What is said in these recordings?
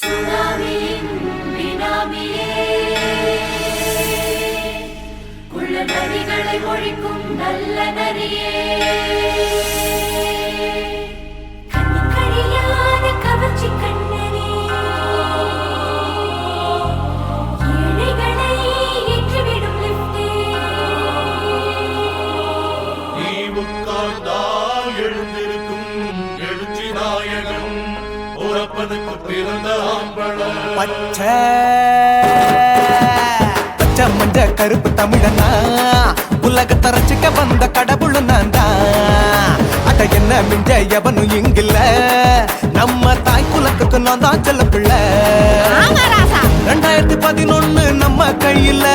சுனாமியின் பினாமியே குள்ள நரிகளை ஒழிக்கும் நல்ல நரியே கண்ணிக்கழியாத கவர்ச்சி கண்ணனே ஏழைகளை ஏற்றிவிடும் லிப்டே நீ உட்கார்ந்தால் எழுந்திருக்கும் எழுச்சி நாயகன் உறப்பனுக்கு பிறந்த ஆம்பளம் பச்சை பச்சை மஞ்ச கருப்பு தமிழனா உலகத்தை ரசிக்க வந்த கடவுள் நான் தான். அட என்ன மிஞ்ச எவனும் இங்கில்ல நம்ம தாய் குலத்துக்கு நான் தான் செல்ல பிள்ளை. 2011 நம்ம கையில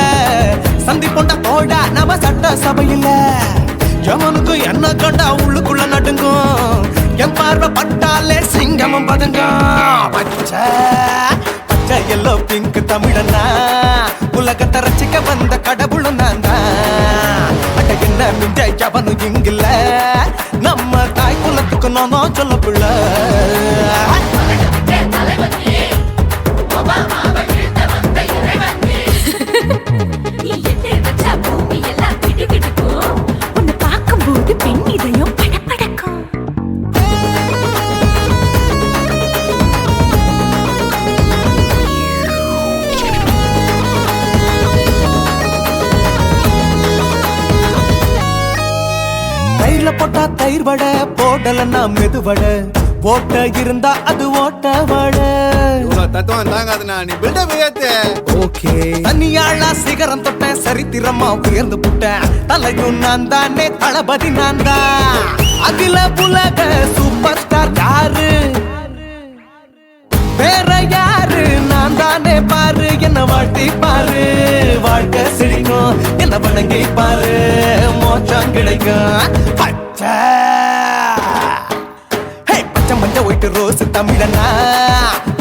சந்தி போட்ட தோடா நம்ம சட்ட சபையில எவனுக்கு என்ன கண்டா உள்ளுக்குள்ள நடுங்கும் என் பார்வை பட்டாலே சிங்கமும் பதுங்கும். பச்சை பச்சை எல்லோ பிங்க் தமிழனா உலகத்தை ரசிக்க வந்த கடவுள் நான் தான். அட என்ன மிஞ்ச எவனும் இங்கில்ல நம்ம தாய் குலத்துக்கு நான் சொல்ல பிள்ளை. நீ எட்டு வச்சா பூமி எல்லாம் கிடுகிடுக்கும் உன்னை பார்க்கும்போது பெண் இதயம் படபடக்கும். தயிர்ல போட்டா தயிர் வடை போடலன்னா மெது வடை போட்ட இருந்தா அது ஓட்ட வடை. தத்துவம் தாங்காதுண்ணா நீ பில்டப் ஏத்து. ஓகே தனியாளா சிகரம் தொட்ட சரித்திரமா உயர்ந்து புட்டேன் தலையும் நான் தானே தளபதி நான் தான். அகில புலக சூப்பர் ஸ்டார் யாரு வேற யாரு நான் தானே பாரு என்ன வாழ்த்தி பாரு வாழ்க்கை சிரிக்கும் என்ன வணங்கி பாரு மோச்சம் கிடைக்கும். பச்சை பச்சை மஞ்ச ஒயிட்டு ரோஸ் தமிழனா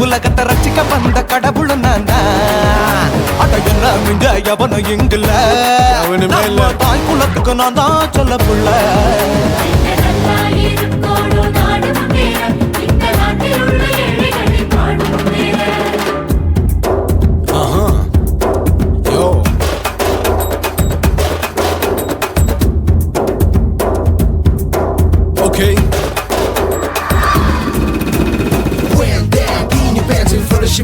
உலகத்தை ரசிக்க வந்த கடவுள் நான் தான். அட என்ன மிஞ்ச எவனும் இங்கில்ல அவனுமே இல்ல. நம்ம தாய் குலத்துக்கு நான் தான் சொல்ல புள்ள. நல்லா இருக்கோடும் நாடு முன்னேற இந்த நாட்டில் உள்ள ஏழைகளை பாடும் முன்னேற. யோ okay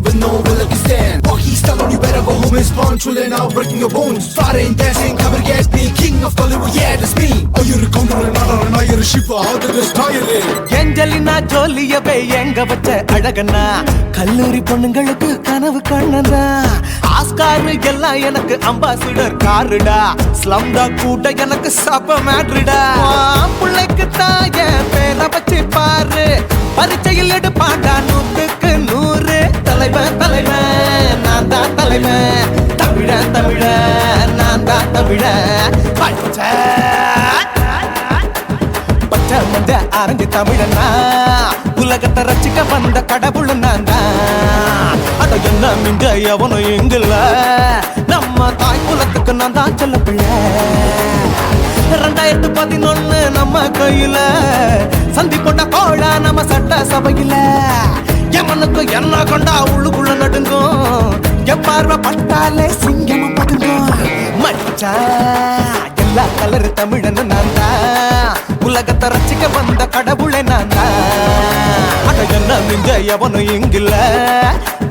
with no will you stand. Oh, he's telling you better go home and spawn. Truly now breaking your bones. Fighting, dancing, cover get me. King of Hollywood, yeah, that's me. Oh, you're a counter and not you're a ship. How did this tie it? Angelina ஜோலியவே எங்க வச்ச அழகனா கல்லூரி பொண்ணுங்களுக்கு கனவு கண்ணனா. Oscar எல்லாம் எனக்கு ambassador காருடா ஸ்லம்டா கூட எனக்கு சப மேட்ருடா. பிள்ளைக்கு தாய பேரை வச்சு பாரு பரீட்சையில் எடுப்பாண்டா 100க்கு 100. தலைவன் தலைவன் நான் தான் தலைவன் தமிழன் தமிழன் நான் தான் தமிழன். பச்சை பச்சை மஞ்ச ஆரஞ்சு தமிழனா உலகத்தை ரசிக்க வந்த கடவுள் நான் தான். அட என்ன மிஞ்ச எவனும் எங்கில்ல நம்ம தாய் குலத்துக்கு நான் தான் சொல்ல பிள்ளை. 2011 நம்ம கையில சந்தி போட்ட கோழா நம்ம சட்ட சபையில எவனுக்கு என்ன கொண்டா உள்ளுக்குள்ள நடுங்கும் என் பார்வை பட்டாலே சிங்கமும் பதுங்கும். மச்சா எல்லா கலர் தமிழன் நான் தான் உலகத்தை ரசிக்க வந்த கடவுளை நான் தான். அட என்ன மிஞ்ச எவனும் இங்கில்ல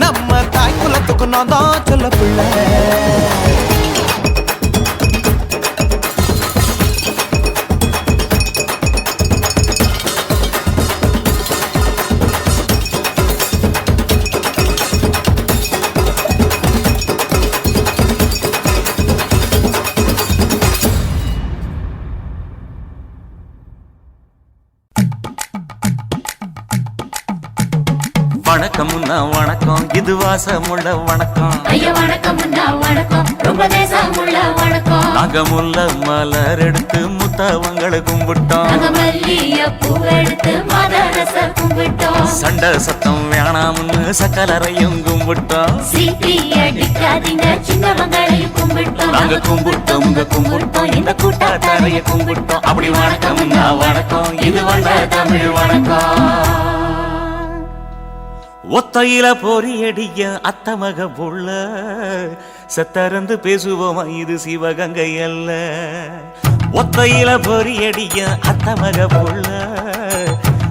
நம்ம தாய் குலத்துக்கு நான் தான் சொல்ல பிள்ளை. வணக்கம்னா வணக்கம் இது வாசமுள்ள வணக்கம். ஐயா வணக்கம் வணக்கம் ரொம்ப தேசமுள்ள வணக்கம். நாங்க முல்ல மலர் எடுத்து முத்தவங்களை கும்பிட்டோம். நாங்க மல்லிய பூ எடுத்து மதரச கும்பிட்டோம். சண்டை சத்தம் வேணாம்னு சக்கலரையும் கும்பிட்டோம். சீட்டி அடிக்காதீங்க சின்னவங்களையும் கும்பிட்டோம். நாங்க கும்பிட்டோம் உங்க கும்பிட்டோம் இந்த கூட்டாத்தாரைய கும்பிட்டோம். அப்படி வணக்கம்னா வணக்கம் இது வந்த தமிழ் வணக்கம். ஒத்தையில பொறியடிய அத்தமக புள்ள சத்தறந்து பேசுவோமா இது சிவகங்கை அல்ல. ஒத்தையில பொறியடிய அத்தமக புள்ள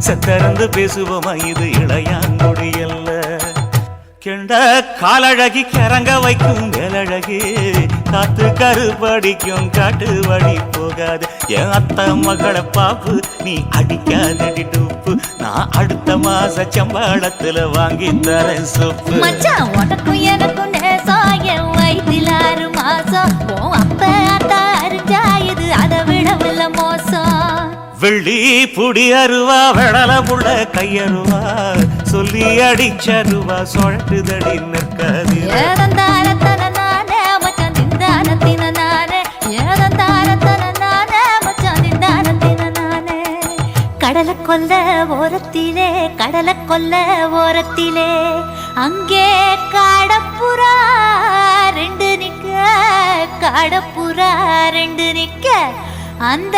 சத்தறந்து பேசுவோமா இது இளையாங்குடி அல்ல. கெண்ட காலழகி கிறங்க வைக்கும் வேலழகி காத்து கருப்படிக்கும் காட்டு வழி போகாது. என் அத்த மகளை பாப்பு நீ அடிக்காதடி டூப்பு. நான் அடுத்த மாச சம்பளத்துல வாங்கி தரேன் சூப்பு. மச்சான் உனக்கும் எனக்கும் நேசம் என் வயிற்றில் 6 மாசம். உன் அப்ப அத்தா அறிஞ்சா இது அதை விடவில்லை மோசம். வெள்ளி புடி அருவா வெடல புள்ள கையருவா சொல்லி அடிச்சருவா சொழட்டுதடி நிற்காது. ஏதந்தாரத்தன நானே மச்சான் திண்டானத்தின நானே. ஏதந்தாரத்தன நானே மச்சான் திண்டானத்தின நானே. கடலை கொல்ல ஓரத்திலே கடலை கொல்ல ஓரத்திலே அங்கே காடப்புறா 2 நிக்க. காடப்புறா 2 நிக்க. அந்த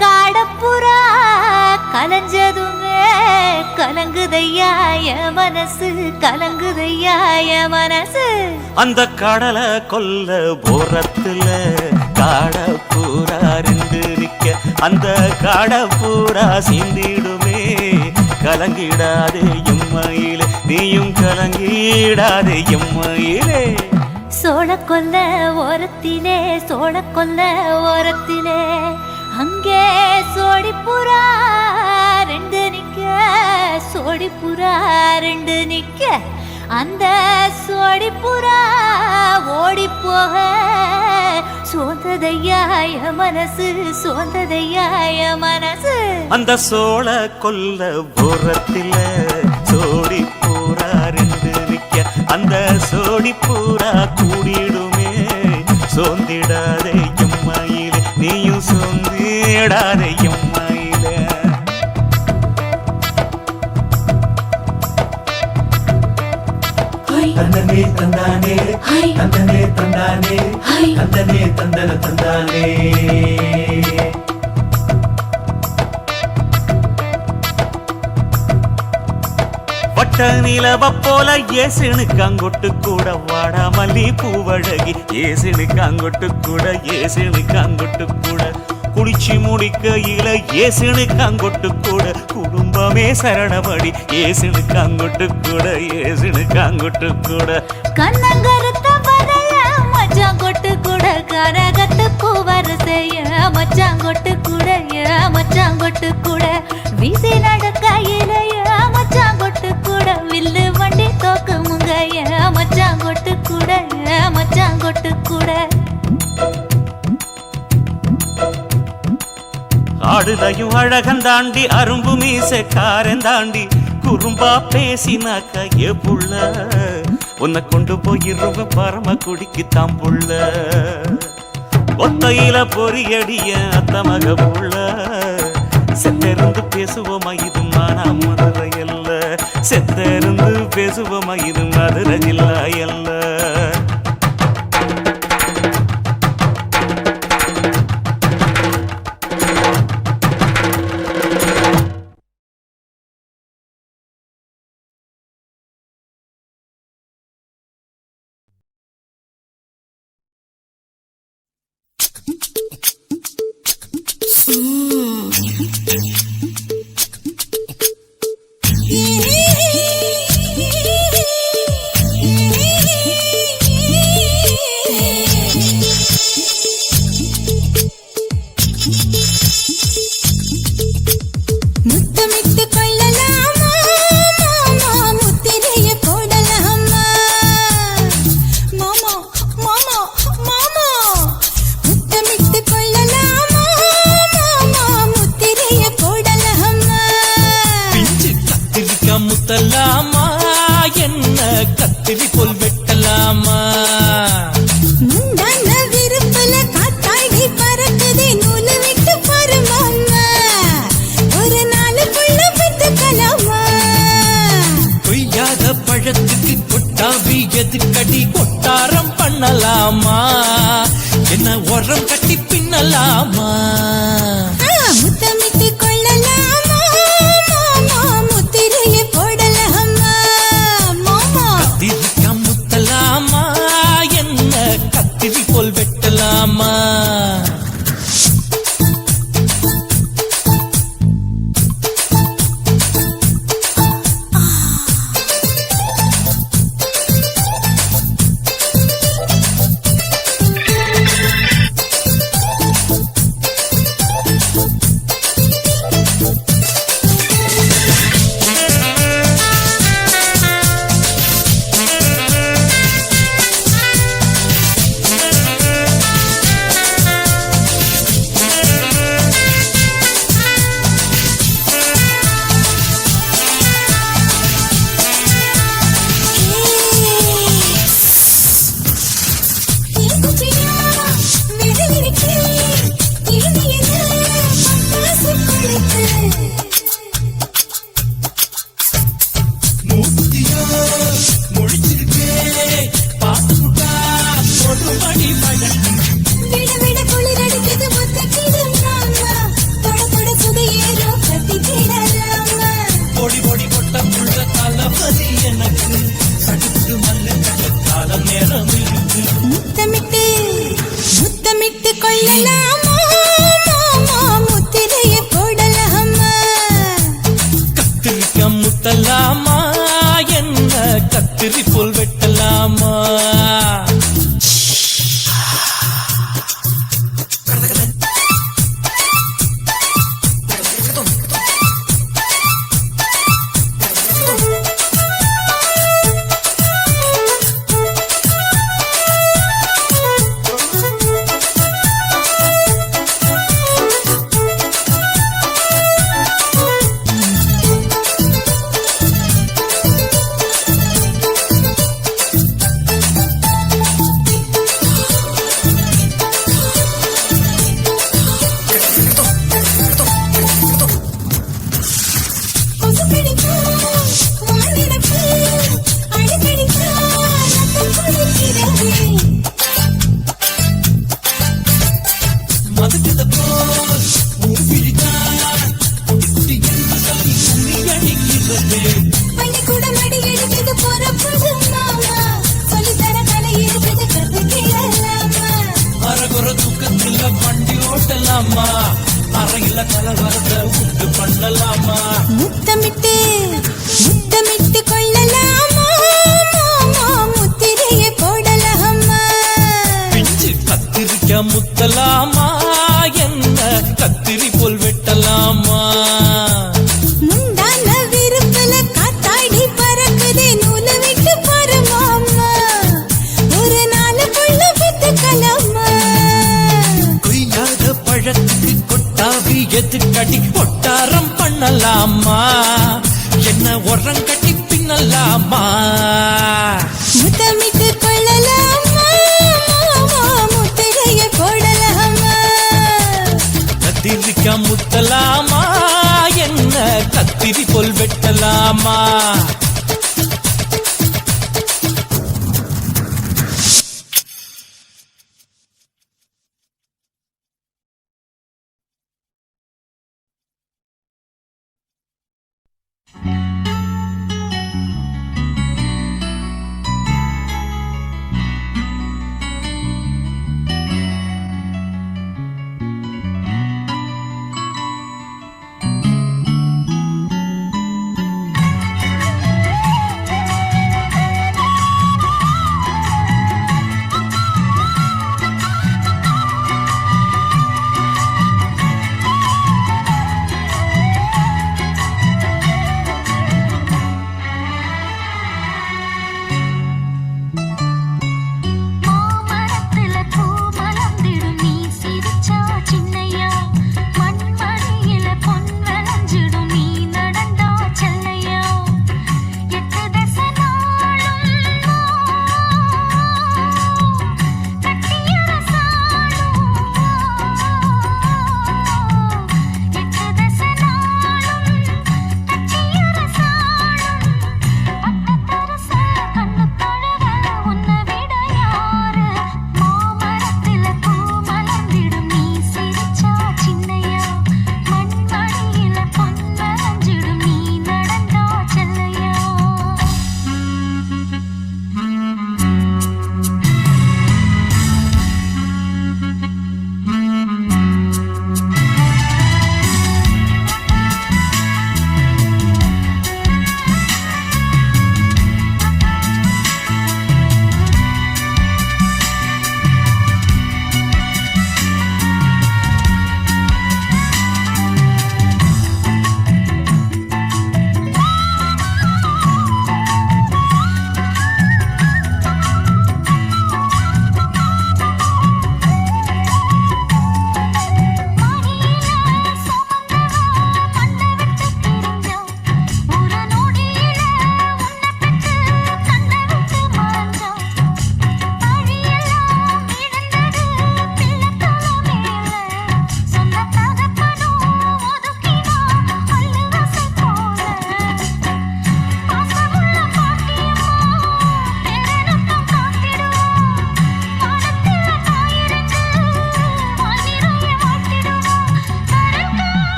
காடப்புறா கலஞ்சதுமே கலங்குதையா என் மனசு. கலங்குதையா என் மனசு. அந்த கடலை கொல்ல போரத்துல காடப்பூரா 2 நிக்க. அந்த காடப்பூரா சிந்திடுமே கலங்கிடாதே எம்மையிலே நீயும் கலங்கிடாதே எம்மையிலே. சோழக்கொல்ல ஓரத்திலே சோழக்கொல்ல ஓரத்திலே அங்கே சோடிப்புறா 2 நிக்க. சோடிப்புறா 2 நிக்க. அந்த சோடிப்புறா ஓடி போக சோந்ததையாய மனசு. சோந்ததையாய மனசு. அந்த சோழ கொல்ல போரத்தில சோடி பூரா 2 நிக்க. அந்த சோடி பூரா கூடிடுமே சோந்திடாதே எம்மையிலே நீயும் சோந்திடாதே எம்மையிலே. தந்தனே தந்தானே தந்தனே தந்தானே தந்தனே தந்தன தந்தானே. வட்ட நிலவ போல ஏசுனு காங்கொட்டு கூட வாடா மல்லி பூவழகி. ஏசுனு காங்கொட்டு கூட ஏசுனு காங்கொட்டு கூட குளிச்சு முடிக்கையில ஏசுனு காங்கொட்டு கூட குடும்பமே சரணபடி. ஏசுனு காங்கொட்டு கூட ஏசுனு காங்கொட்டு கூட. கண்ணங்கருத்த வரைய மச்சாங்கொட்டு கூட கரகத்துக்கு வரிசைய மச்சாங்கொட்டு கூட மச்சாங்கொட்டு கூட. வீசி நடக்கையிலைய மச்சாங்கொட்டு கூட வில்லு வண்டி தோக்கு முங்கைய மச்சாங்கொட்டு கூட மச்சாங்கொட்டு கூட. ஆடுதையும் அழகந்தாண்டி அரும்பு மீசக்காரன் தாண்டி குறும்பா பேசினாக்க ஏ புள்ள உன்னை கொண்டு போயிருவ பரம குடிக்கு தாம்புள்ள. ஒத்தையில பொறியடிய அத்தமக புள்ள செத்தருந்து பேசுவோமா இது மானா மதுரை அல்ல. செத்தருந்து பேசுவோமா இது மதுரை ஜில்லா அல்ல. முத்தமிட்டு கொள்ளலாமா மாமா முத்திரைய போடலாமா. மாமா மாமா மாமா முத்தமிட்டு கொள்ளலாமா மாமா முத்திரைய போடலாமா. பிஞ்சு கத்திரிக்கா முத்தலாமா என்ன கத்திரி போல் வெட்டலாமா. முந்தான விருப்பல காத்தாடி பறக்குதே நூலு விட்டு பாரு மாமா. ஒரு நாளுக்குள்ள விட்டுக்கலாமா. கொய்யாத பழத்துக்கு கொட்டாவி எதுக்கடி கொட்டாரம் பண்ணலாமா. என்ன உரம் கட்டி பின்னலாமா. முத்தமிட்டு கொள்ளலாமா மாமா முத்திரைய போடலாமா. கத்திரி போல் வெட்டலாமா வண்டி ஓட்டலாமா அறையில கலவரத்தை உண்டு பண்ணலாமா முத்தமிட்டு முத்தமிட்டு கொள்ளலாமா முத்திரையை போடலாமா பிஞ்சு கத்திரிக்க முத்தலாமா என்ன கத்திரி போல் வெட்டலாமா முந்தான விருப்பல காத்தாடி பறக்குதே நூலை விட்டு பரமாமா ஒரு நாளுக்குள்ள வித்துக்கலாமா கொய்யாத பழத்துக்கு கொட்டாவி எதுக்கடி கொட்டாரம் பண்ணலாமா என்ன உரம் கட்டி பின்னலாமா முத்தமிட்டு கொள்ளலாமா முத்திரையை போடலாமா கத்திரிக்க முத்தலாமா என்ன கத்திரி போல் வெட்டலாமா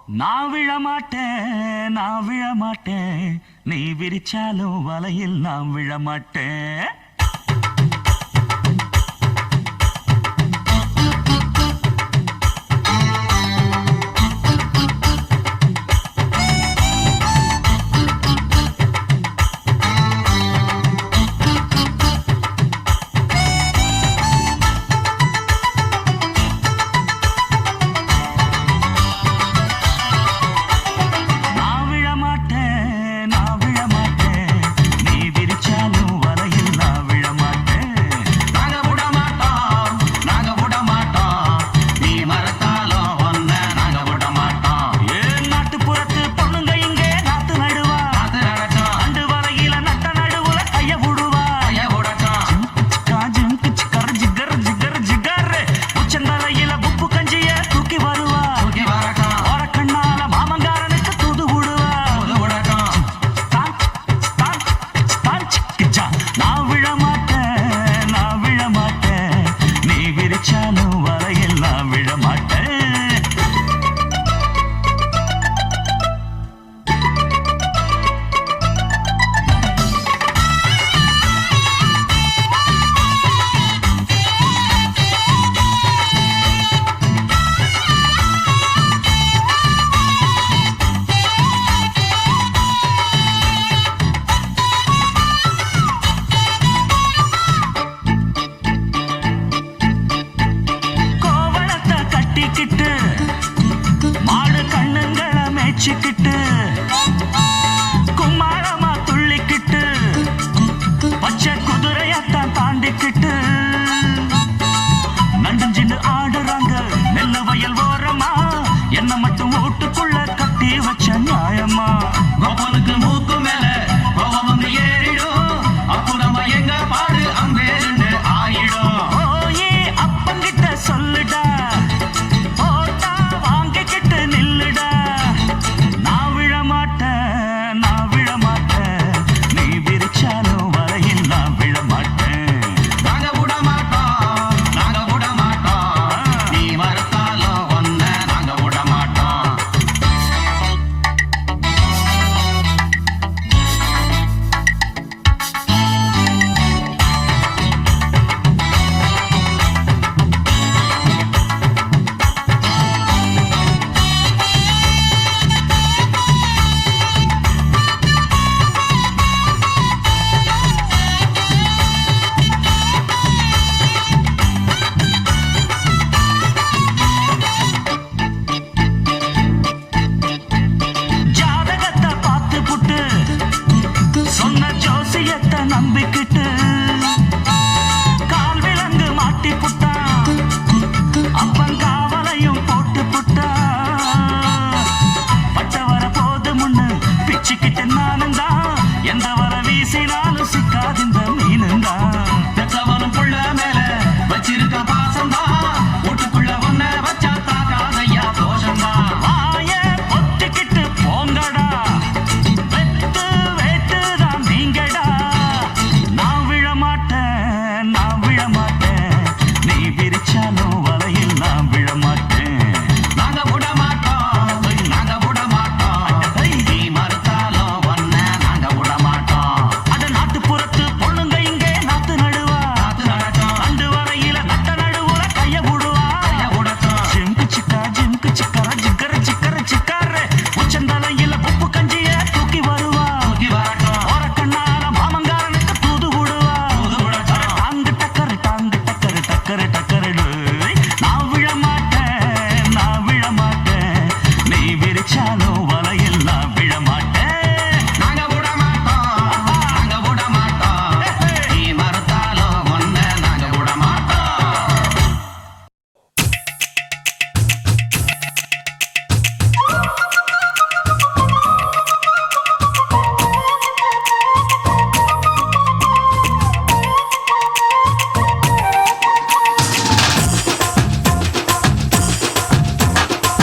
நான் விழமாட்டேன் நான் விழமாட்டேன் நீ விரிச்சாலும் வலையில் நான் விழமாட்டேன்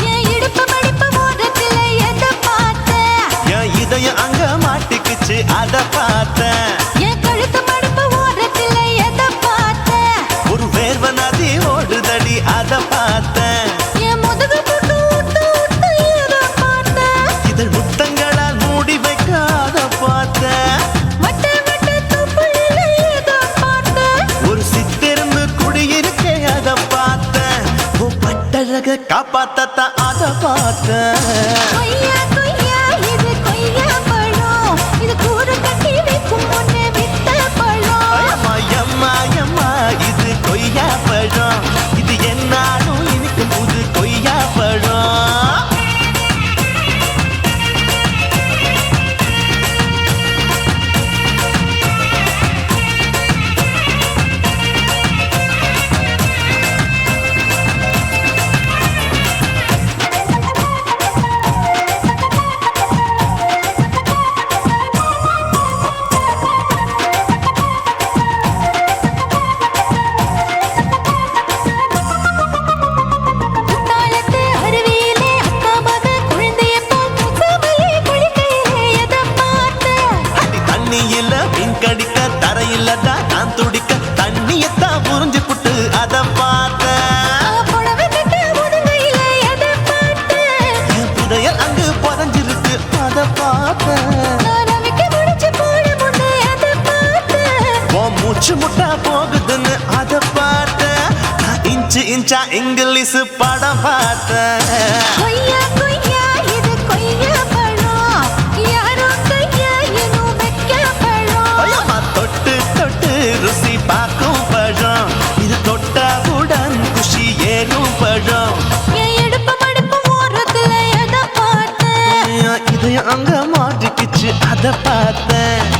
என் இடுப்பு மடிப்பு மோதிரத்துல ஏதோ காப்பாத்தத்தான் அத பார்த்தேன். கொய்யா கொய்யா இது கொய்யா பழம், இது கூறு கட்டி வைக்கும் முன்னே வித்த பழம். அம்மா எம்மா எம்மா இது கொய்யா பழம், இது என்னாலும் இனிக்கும் புது கொய்யா பழம். குத்தாலத்து அருவியிலே அக்கா மக குழந்தைய போல் முசாமலே குளிக்கையிலே எதை பார்த்தேன்? அடி தண்ணியில மீன் கடிக்க தரையில்லடா நான் துடிக்க தண்ணியத்தான் புரிஞ்சு புட்டு அத பார்த்தேன். புடவை கட்ட முதுகையிலே எதை பார்த்தேன்? என் புதையல் அங்கு புதஞ்சிருக்கு அத பார்த்தேன். நான் அவிக்க முடிச்சு போட முன்னே எதை பார்த்தேன்? உன் மூச்சு முட்டா போகுதுன்னு அத பார்த்தேன். நான் இன்ச்சு இன்ச்சா இங்கிலீஷ் படம் பார்த்தேன். கொய்யா கொய்யா இது கொய்யா பழம், யாரோ கையா இன்னும் வைக்க பழம். ஐயம்மா தொட்டு தொட்டு ருசி பார்க்கும் பழம், இது தொட்டாவுடன் குஷி ஏறும் பழம். என் இடுப்பு மடுப்பு ஓரத்துல எதை பார்த்தேன்? என் இதயம் அங்க மாட்டிக்கிச்சு அத பார்த்தேன்.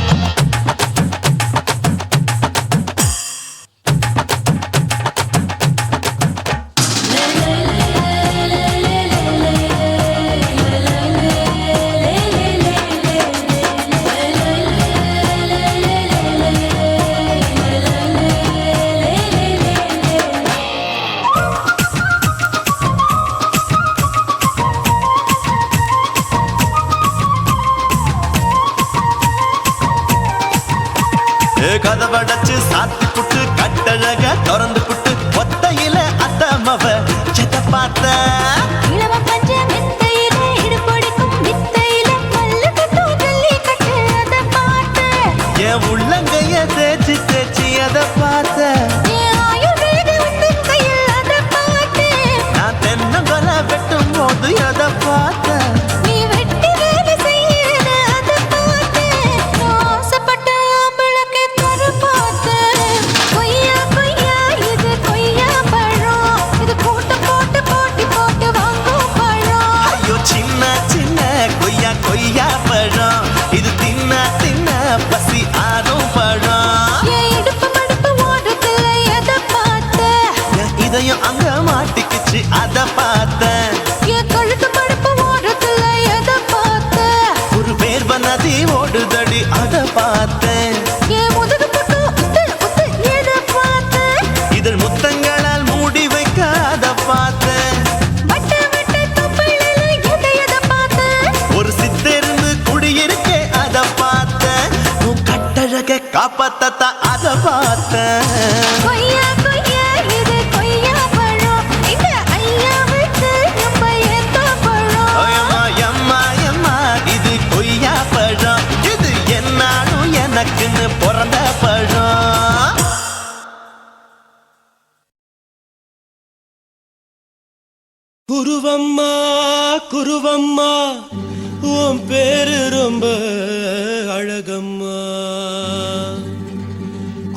கதவடைச்சு சாத்தி புட்டு கட்டழக திறந்து புட்டு ஒத்தையில அத்தமவ செத்த பார்த்த. இளவ பஞ்ச மெத்தையிலே இடுப்பொடிக்கும் வித்தையில மல்லு கட்டும் ஜல்லிக்கட்டு அதை பார்த்தேன். என் உள்ளங்கைய தேய்ச்சி தேய்ச்சி அத பார்த்த. என் ஆயுர்வேத உந்தன் கையில் அதை பார்த்தேன். நான் தென்னங்கொலை வெட்டும் போது அத பார்த்த. நீ வெட்டி வேலை செய்யறது அதை பார்த்தேன். நான் ஆசைப்பட்ட ஆம்பளுக்கு தர பார்த்தேன். கொய்யா கொய்யா இது கொய்யா பழம், இது கூட்டு போட்டு போட்டி போட்டு வாங்கும் பழம். ஐயோ சின்ன சின்ன கொய்யா கொய்யா பழம், இது தின்ன தின்ன பசி ஆறும் பழம். என் இடுப்பு மடுப்பு ஓரத்துல எதை பார்த்தேன்? என் இதயம் அங்க மாட்டிக்கிச்சு அத பார்த்தேன். என் கழுத்து மடுப்பு ஓரத்துல எதை பார்த்தேன்? ஒரு வேர்வ நதி ஓடுதடி அத பார்த்தேன். என் முதுகு பக்கம் உத்து உத்து எதை பார்த்தேன்? இதழ் முத்தங்களால் மூடி வைக்க அத பார்த்தேன். வட்ட வட்ட தொப்பையில எதை பார்த்தேன்? ஒரு சித்தெருந்து குடியிருக்கே அத பார்த்தேன். உன் கட்டழக காப்பாத்தத்தான் அத பார்த்தேன். கொய்யா கொய்யா இது கொய்யா பழம், இந்த ஐயாவுக்கு நம்ம ஏத்த பழம். ஐயம்மா எம்மா எம்மா இது கொய்யா பழம், இது என்னாலும் எனக்குன்னு பிறந்த பழம். குருவம்மா குருவம்மா உன் பேரு ரொம்ப அழகம்மா.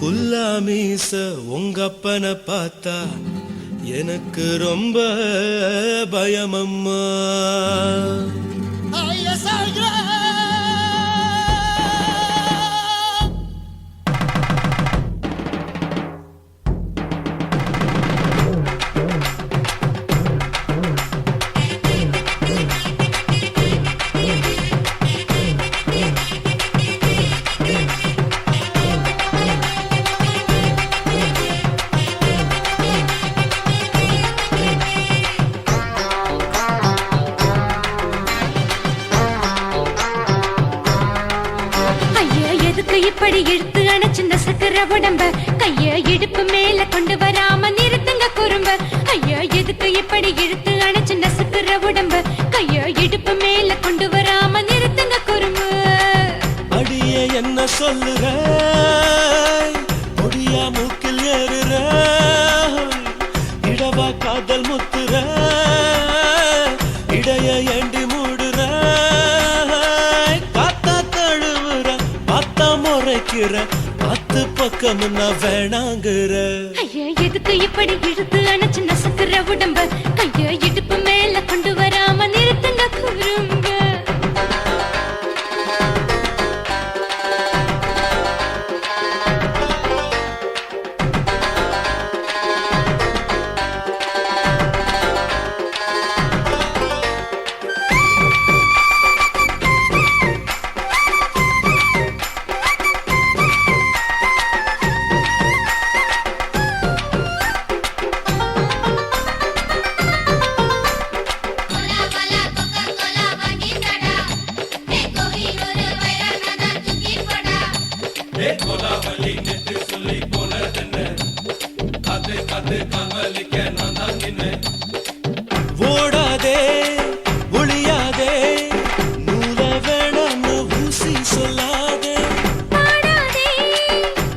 குல்லாமீச உங்க அப்பனை பார்த்தா எனக்கு ரொம்ப பயமம்மா. இப்படி இழுத்து அணைச்சிருந்த சக்கர உடம்ப கைய இடுப்பு மேல கொண்டு வராம நிறுத்துங்க குறும்ப. ஐயா எதுக்கு இப்படி இழுத்து அணைச்சிருந்த சக்கர உடம்ப கைய இடுப்பு மேல கொண்டு வராம நிறுத்துங்க குறும்ப. அடியே என்ன சொல்லுற, முடியா மூக்கில் ஏறுற, இடவா காதல் முத்துற. முறைக்கிற பத்து பக்கம் நான் வேணாங்கிற ஐயா எதுக்கு இப்படி இழுத்து அணைச்சு நசுக்குற உடம்ப கைய இடுப்பு மேல கொண்டு வராம நிறுத்துங்க குறும்ப ஓடாதே ஒளியாதே நூல வேணான்னு ஊசி சொல்லாதே பாடாதே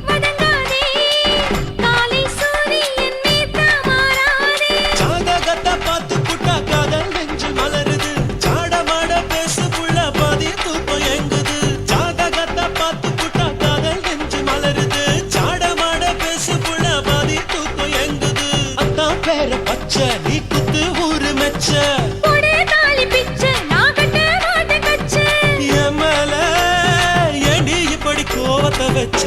வதங்காதே காலை சூரியன் மீது மாறாதே ஜாதகத்தை பார்த்து புட்டா காதல் நெஞ்சு மலருது சாடமாட பேசு புள்ள பாதி தூக்கம் எங்குது ஜாதகத்தை பார்த்து புட்டா காதல் நெஞ்சு மலருது சாடமாட பேசு புள்ள பாதி தூக்கம் எங்குது அத்தான் பேர பச்சை நீ குத்து ஊரு மெச்ச போடே தாலி பிச்சை நான் கட்ட மாட்டேன் கச்சை என் மேல ஏண்டி இப்படி கோவத்தை வச்ச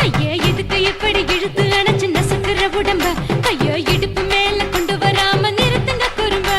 ஐயா எதுக்கு இப்படி இழுத்து அணைச்சு நசுக்குற உடம்ப கைய இடுப்பு மேல கொண்டு வராம நிறுத்துங்க குறும்ப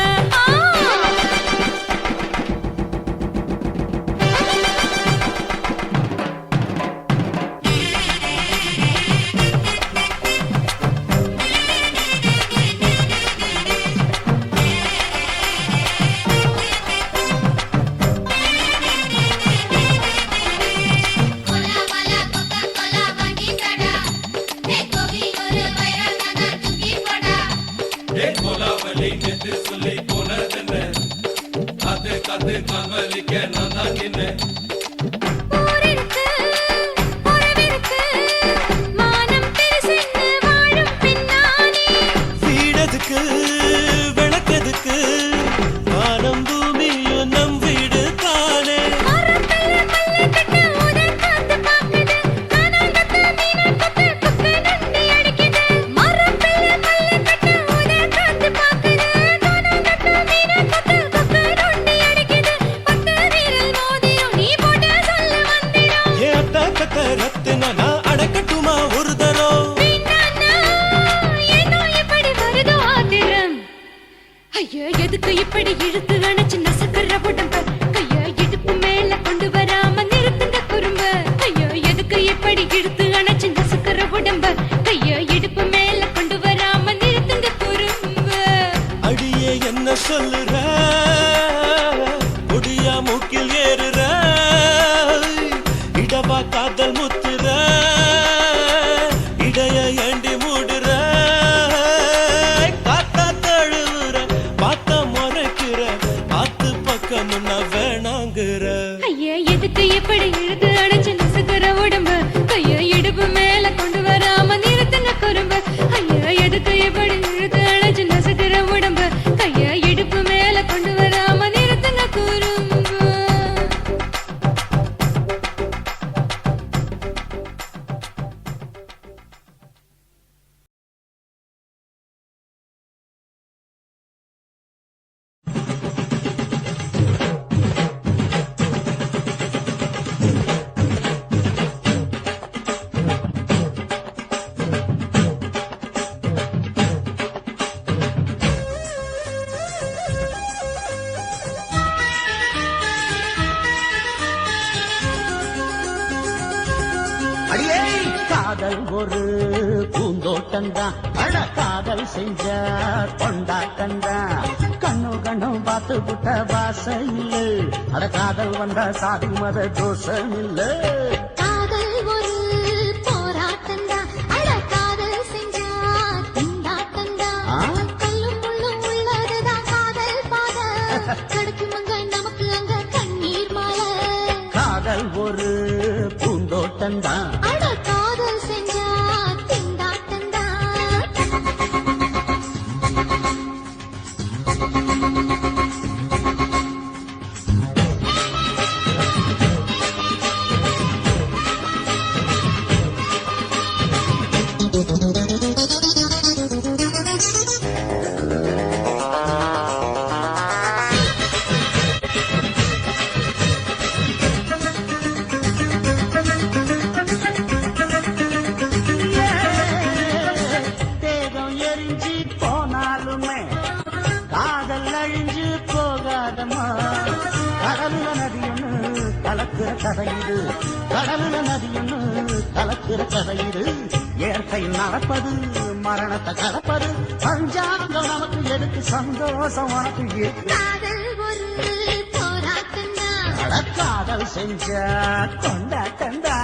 ஊரிருக்கு உறவிருக்கு மானம் பெருசென்னு வாழும் பின்னானே வீடதுக்கு விளக்கதுக்கு வானம் பூமியும் நம் வீடு தானே மரத்துல மல்லி கட்டு உதன் காத்து பாக்குது கானாங்கத்து மீன் கொத்து குக்கு நண்டி அடிக்குது மரத்துல மல்லி கட்டு உதன் காத்து பாக்குது கானாங்கத்து மீன் கொத்து குக்கு நண்டி அடிக்குது பத்து வீரல் மோதிரும் நீ போட்ட சொல்ல வந்திடும் ஏ அத்த கத்த ரத்தின நான் அடக்கட்டுமா ஒரு தரம் வீணானா ஏனோ இப்படி வருதோ ஆத்திரம் ஐயா எதுக்கு இப்படி இழுத்து அணைச்சு நசுக்குற உடம்ப கைய இடுப்பு மேல கொண்டு வராம நிறுத்துங்க குறும்ப ஐயா எதுக்கு இப்படி இழுத்து அணைச்சு நசுக்குற உடம்ப கைய இடுப்பு மேல கொண்டு வராம நிறுத்துங்க குறும்ப அடியே என்ன சொல்லுற கொடியா மூக்கில் ஏறுற இடவா காதல் முத்துற இடைய ஏண்டி மூடுற காத்தா தழுவுற பார்த்த முறைக்கிற பார்த்து பக்கம் நான் வேணாங்கிற ஐயா எதுக்கு இப்படி இழுத்து அணைச்சு நசுக்குற உடம்ப கைய இடுப்பு மேல கொண்டு வராம நிறுத்துங்க குறும்ப ஐயா எதுக்கு இப்படி இழுத்து அணைச்சு நசுக்குற உடம்ப கைய இடுப்பு மேல கொண்டு வராம நிறுத்துங்க குறும்ப அடியே காதல் ஒரு பூந்தோட்டம்தான் அட காதல் செஞ்ச கொண்டாட்டம்தான் கண்ணு கண்ணும் பார்த்து புட்ட வாசம் இல்ல அட காதல் வந்தா சாதி மத தோஷம் இல்ல காதல் ஒரு போராட்டம்தான் அட காதல் செஞ்சா திண்டாட்டம்தான் கல்லும் முள்ளும் உள்ளதுதான் காதல் பாத கிடைக்குமங்க நமக்கு அங்க கண்ணீர் மாலை காதல் ஒரு பூந்தோட்டம்தான் அட காதல் செஞ்சா திண்டாட்டம்தான் கதமா கடலுல நதியொன்னு கலக்கிற கதையிடு கடலுல நதியொன்னு கலக்கிற கதையிடு இயற்கை நடப்பது மரணத்தை கலப்பது பஞ்சாங்கம் நமக்கு எதுக்கு சந்தோஷம் உனக்கு இருக்கு காதல் ஒரு போராட்டம்தான் காதல் செஞ்ச கொண்டாட்டந்தா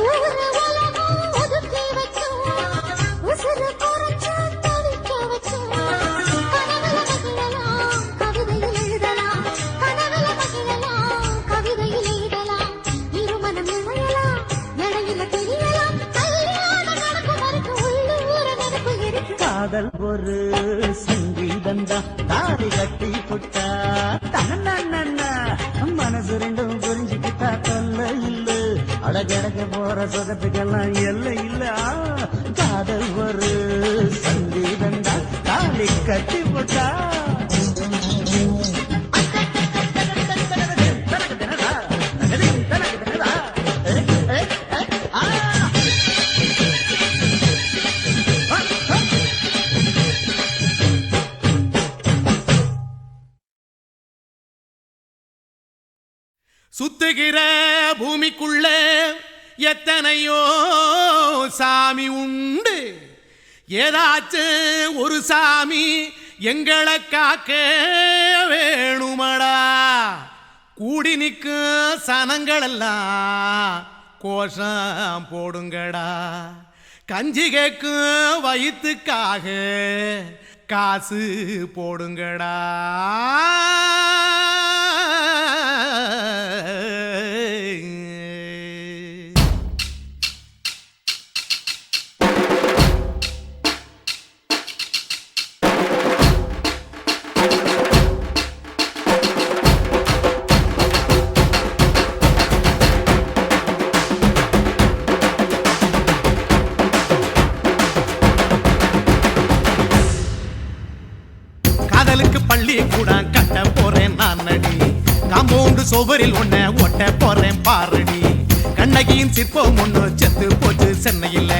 ஊரு உலகம் ஒதுக்கி வச்சோம் உசுறு குறைச்சு தவிக்க வச்சோம் கனவுல மகிழலாம் கவிதையில் எழுதலாம் கனவுல மகிழலாம் கவிதையில் எழுதலாம் இருமனம் இழையலாம் இடையில தெரியலாம் கல்யாணம் நடக்கும் வரைக்கும் உள்ளூர நினைப்பு இருக்கு காதல் ஒரு சங்கீதந்தா தாடி கட்டி புட்டா தன்னா மனசு ரெண்டும் புரிஞ்சுக்கிட்டா தொல்ல இல்ல அழகழக போற சொகத்துக்கெல்லாம் எல்லை இல்ல காதல் ஒரு சங்கீதந்தா தாடி கட்டி புட்டா சுத்துகிற பூமிக்குள்ள எத்தனையோ சாமி உண்டு ஏதாச்சும் ஒரு சாமி எங்களை காக்க வேணுமடா கூடி நிற்கும் சனங்களெல்லாம் கோஷம் போடுங்கடா கஞ்சி கேக்கும் வயிற்றுக்காக காசு போடுங்கடா காதலுக்கு பள்ளி கூட கட்ட போறேன் நான் நடி காம்பவுண்டு சோவரில் ஒன்ன ஒட்ட போறேன் பாரடி கண்ணகியின் சிற்பம் ஒண்ணு செத்து போச்சு சென்னையில்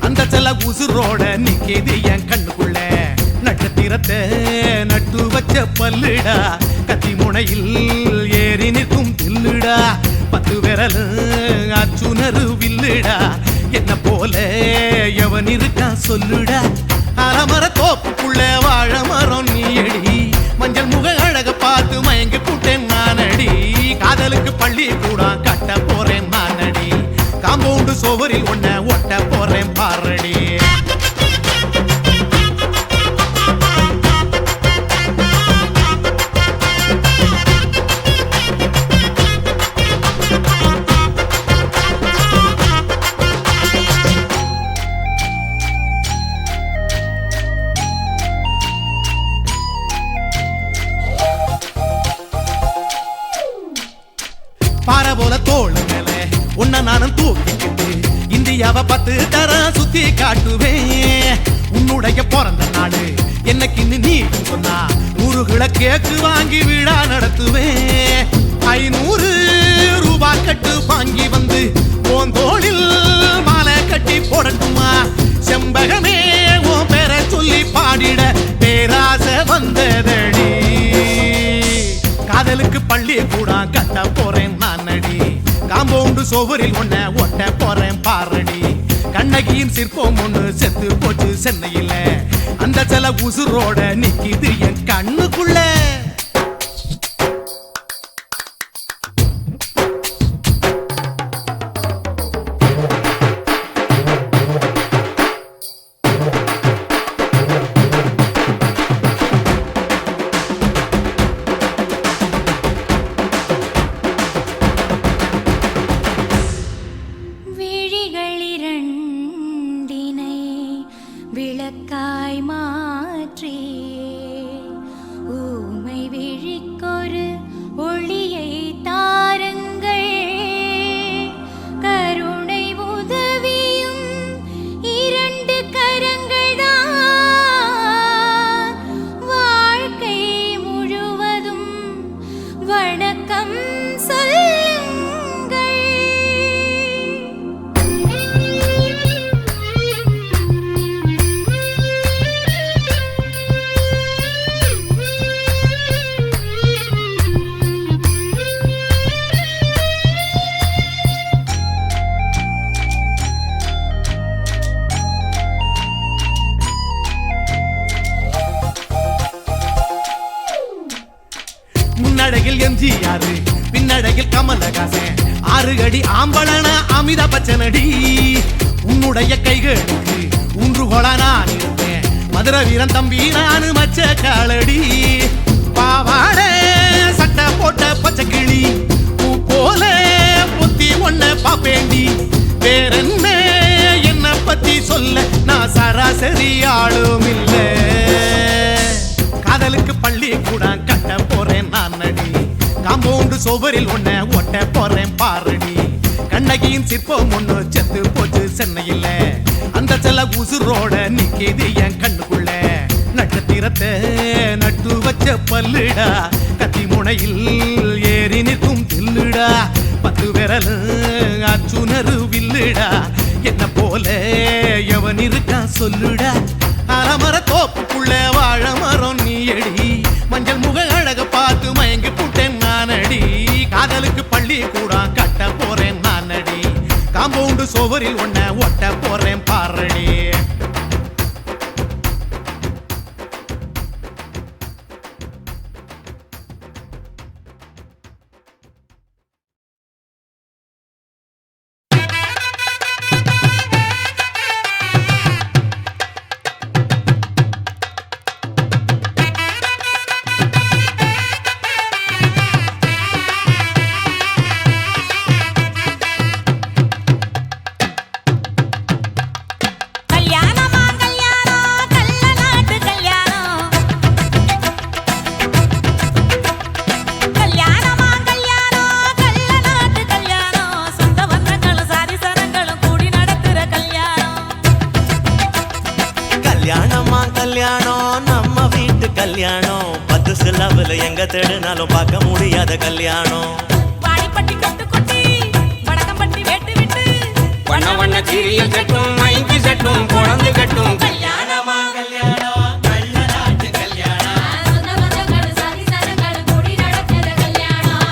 அந்த சில உசுரோட நிக்கிது என் கண்ணுக்குள்ள நட்சத்திரத்தை நட்டு வச்ச பல்லுடா கத்தி முனையில் ஏறி நிற்கும் தில்லுடா 10 விரல் அச்சுணரு வில்லுடா என்ன போல எவன் இருக்கா சொல்லுடா அலமர தோப்புக்குள்ள வாழ மரம் நீயடி மஞ்சள் முக அழக பார்த்து மயங்கி புட்டேன் நானடி காதலுக்கு பள்ளி கூட கட்ட போறேன் நானடி காம்பவுண்டு சோவரில் ஒன்ன ஒட்ட போறேன் பாரடி பாறை போல தோள் மேல உன்ன நானும் தூக்கிக்கிட்டு இந்தியாவை 10 தரம் சுத்தி காட்டுவேன் உன்னுடைய பிறந்த நாடு என்னைக்கு நீ சொன்னா 100 கேக்கு வாங்கி விழா நடத்துவேன் 500 ரூபாய் கட்டு வாங்கி வந்து உன் தோளில் மாலை கட்டி போடட்டுமா செம்பகமே உன் பேரை சொல்லி பாடிட பேராசை வந்ததடி காதலுக்கு பள்ளி கூட கட்ட போறேன் நானடி காம்பவுண்டு சோவரில் ஒன்ன ஒட்ட போறேன் பாரடி கண்ணகியின் சிற்பம் ஒண்ணு செத்து போச்சு சென்னையில் அந்த சில உசுரோட நிக்கிது என் கண்ணுக்குள்ள விளக்காய் மாற்றி ஊமை கமலகாசன் 6 அடி ஆம்பளன அமித பச்சனடி உன்னுடைய கைகளுக்கு ஊன்றுகோலா நான் இருப்பேன் மதுரை வீரன் தம்பி நானு மச்ச காலடி பாவாட சட்டை போட்ட பச்சை கிளி பூ போல புத்தி ஒன்ன பாப்பேண்டி வேறென்ன என்ன பத்தி சொல்ல நான் சராசரி ஆளும் இல்ல காதலுக்கு பள்ளி கூட கட்ட போறேன் நான் நடி காம்பவுண்டு சோபரில் ஒன்ன ஒட்ட போறேன் பாரடி கண்ணகியின் சிற்பம் ஒண்ணு செத்து போச்சு சென்னையில் அந்த செல்ல உசுரோட நிக்கிது என் கண்ணுக்குள்ள நட்சத்திரத்தை நட்டு வச்ச பல்லுடா கத்தி முனையில் ஏறி நிற்கும் தில்லுடா 10 விரல் அச்சுணரு வில்லுடா என்ன போல எவன் இருக்கான் சொல்லுடா அலமர தோப்புக்குள்ள வாழ மரம் நீ அடி மஞ்சள் முக அழக பார்த்து மயங்கி புட்டேன் நானடி காதலுக்கு பள்ளி கூட கட்ட போறேன் நானடி காம்பவுண்டு சோவரில் ஒன்ன ஒட்ட போறேன் பாரடி கல்யாணம் 10 சிலவுல எங்க தேடினாலும் பார்க்க முடியாத கல்யாணம் வாடிப்பட்டி கட்டு கொட்டி வடக்கம்பட்டி வெட்டு விட்டு வண்ண வண்ண சீரியல் செட்டும் மைக்கு செட்டும் குழந்தை கட்டும் கல்யாணமா கல்யாணம் கள்ள நாட்டு கல்யாணம் சொந்த பந்தங்கள் சாதி சனங்கள் கூடி நடக்கிற கல்யாணம்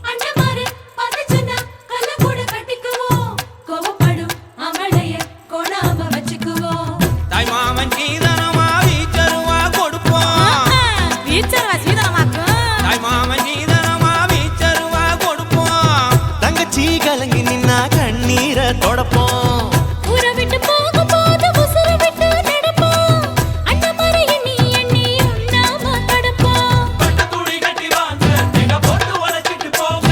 அண்ணமாரு பதச்சனா கல்ல கூட கட்டிக்குவோம் கோவப்படும் அவளைய கோணாம வச்சுக்குவோம் தாய் மாமன் சீதனமா வீச்சருவா கொடுப்போம் வீச்சரவா சீதனமாக்கும் தாய் மாமன் சீதனமா வீச்சருவா கொடுப்போம் தங்கச்சி கலங்கி நின்னா கண்ணீரை தொடப்போம் ஊரை விட்டு போகும்போது உசுரை விட்டு நடப்போம் அண்ணமாரு எண்ணி எண்ணி உண்ணாம தடுப்போம் துணி கட்டி வாங்க எங்க போட்டு உழைச்சிட்டு போங்க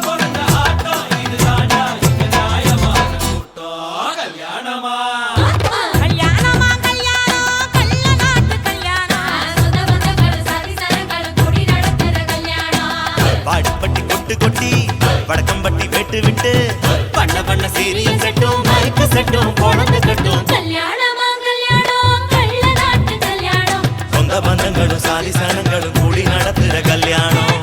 கொடுங்க ஆட்டம் இது ராஜா இங்க நியாயமான கூட்டம் கல்யாணமா கல்யாணமா கல்யாணம் கள்ள நாட்டு கல்யாணம் சொந்த பந்தங்கள் சாதி சனங்கள் கூடி நடக்கிற கல்யாணம் வாடிப்பட்டி கொட்டு கொட்டி வடக்கம்பட்டி வெட்டு விட்டு பண்ண பண்ண சீரியல் செட்டும் மைக்கு செட்டும் குழந்தை கட்டும் கல்யாணமா கல்யாணம் கள்ள நாட்டு கல்யாணம் சொந்த பந்தங்களும் சாதி சனங்களும் கூடி நடத்துற கல்யாணம்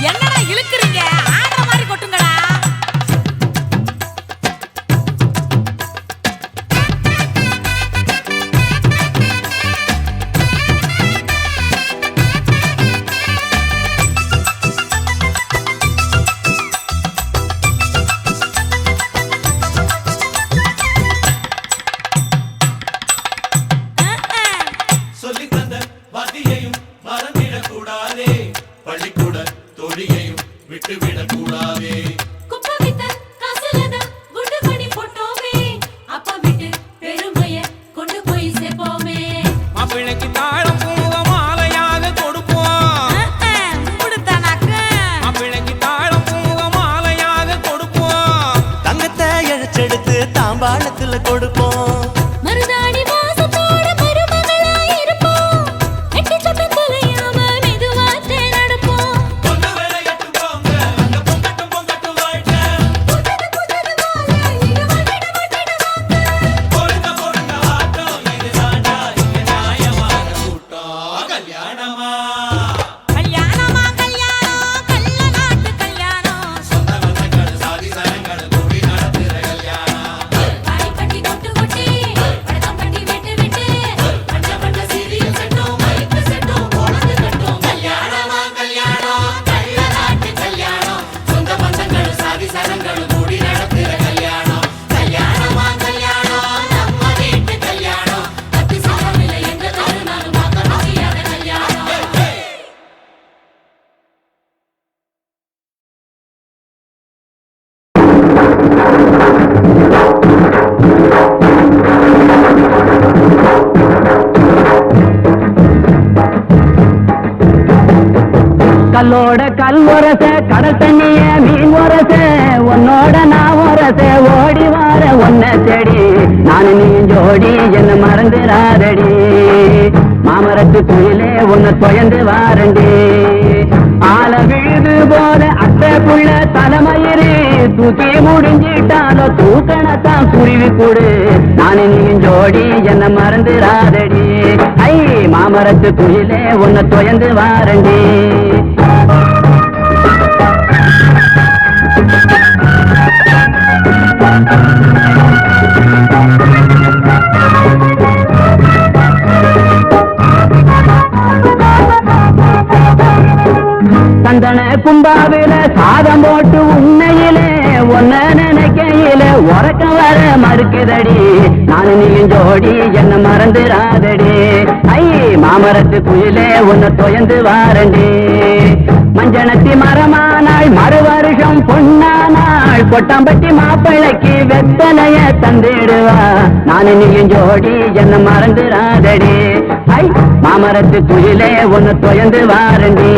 என்னடா இழுக்குறீங்க ஆடுற மாதிரி கொட்டுங்கடா கல்லோட கல் உரச கடல் தண்ணிய மீன் உரச உன்னோட நான் உரச ஓடி வார ஒன்ன தேடி நான் நீ ஜோடி என்ன மறந்துராதடி மாமரத்து குயிலே உன்னை தொயந்து வாரண்டி ஆல விழுது போல அத்தை புள்ள தலைமயிறு தூக்கி முடிஞ்சிட்டாலோ தூக்கணத்தான் குருவி கூடு நான் நீ ஜோடி என்ன மறந்துராதடி ஐ மாமரத்து குயிலே உன்னை தொயந்து வாரண்டி சந்தன கும்பாவில சாதம் போட்டு உன்னையிலே ஒன்ன நினைக்கையில உறக்க வர மறுக்குதடி நான் நீயும் ஜோடி என்ன மறந்துராதடி ஐ மாமரத்து குயிலே உன்னை தொயந்து வாரண்டி மஞ்சனத்தி மரமானாள் மறு வருஷம் பொன்னானாள் கொட்டாம்பட்டி மாப்பிள்ளைக்கு வெத்தலைய தந்திடுவா நான் நீயும் ஜோடி என்ன மறந்துராதடி ஐ மாமரத்து குயிலே உன்னை தொயந்து வாரண்டி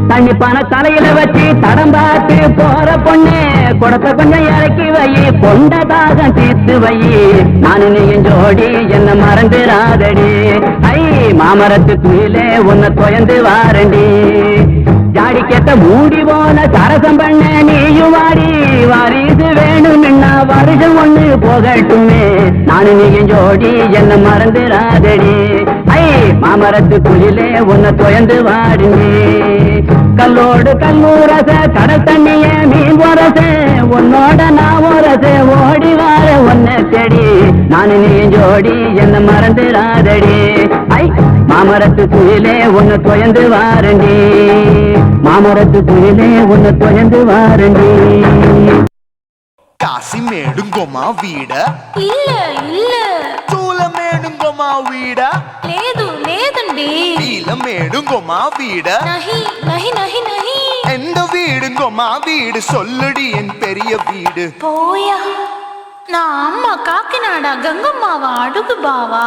தண்ணி பண தலையில வச்சு தடம் பார்த்து போற பொண்ணு குடத்தை கொஞ்சம் இறக்கி வை பொண்டதாக தீர்த்து வை நானு நீயும் ஜோடி என்ன மறந்துராதடி ஐ மாமரத்து குயிலே உன்னை தொயந்து வாரண்டி ஜாடிக்கேத்த மூடி போன சரசம் பண்ண நீயும் வாடி வாரிசு வேணும்னா வருஷம் ஒண்ணு போகட்டுமே நானு நீயும் ஜோடி என்ன மறந்துராதடி ஐ மாமரத்து குயிலே உன்னை தொயந்து வாடுங்க கல்லோடு கல்லூரச கடல் தண்ணிய மீன் உரச உன்னோட நான் உரச ஓடி வார ஒன்ன தேடி நானு நீயும் ஜோடி என்ன மறந்துராதடி ஐ மாமரத்து குயிலே உன்னை தொயந்து வாரண்டி மாமரத்து குயிலே உன்னை தொயந்து வாரண்டி காசி மேடுங்கோமா வீட இல்ல இல்ல தூల మేడుంగోమా వీడ లేదు లేదండి నీల మేడుంగోమా వీడ నహి నహి నహి నహి எந்த வீடுங்கோமா வீடு சொல்லுடி என் பெரிய வீடு పోయా నా అమ్మ కాకినాడ గంగమ్మావా అడుగు బావా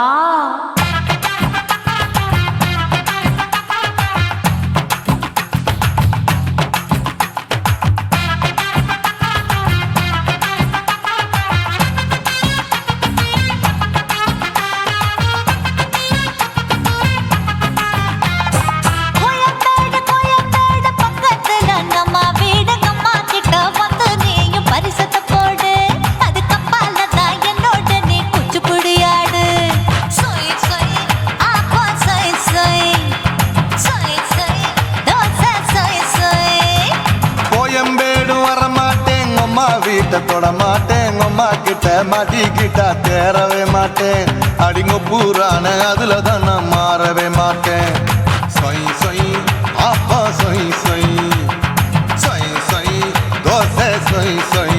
தொட மாட்டேன் அம்மா கிட்ட மாட்டிக்கிட்டா தேரவே மாட்டேன் அடிங்க பூரான அதுல தான் நான் மாறவே மாட்டேன் சொய் சொய் அப்பா சொய் சொய் சொய் சொய் தோசை சொய் சொய்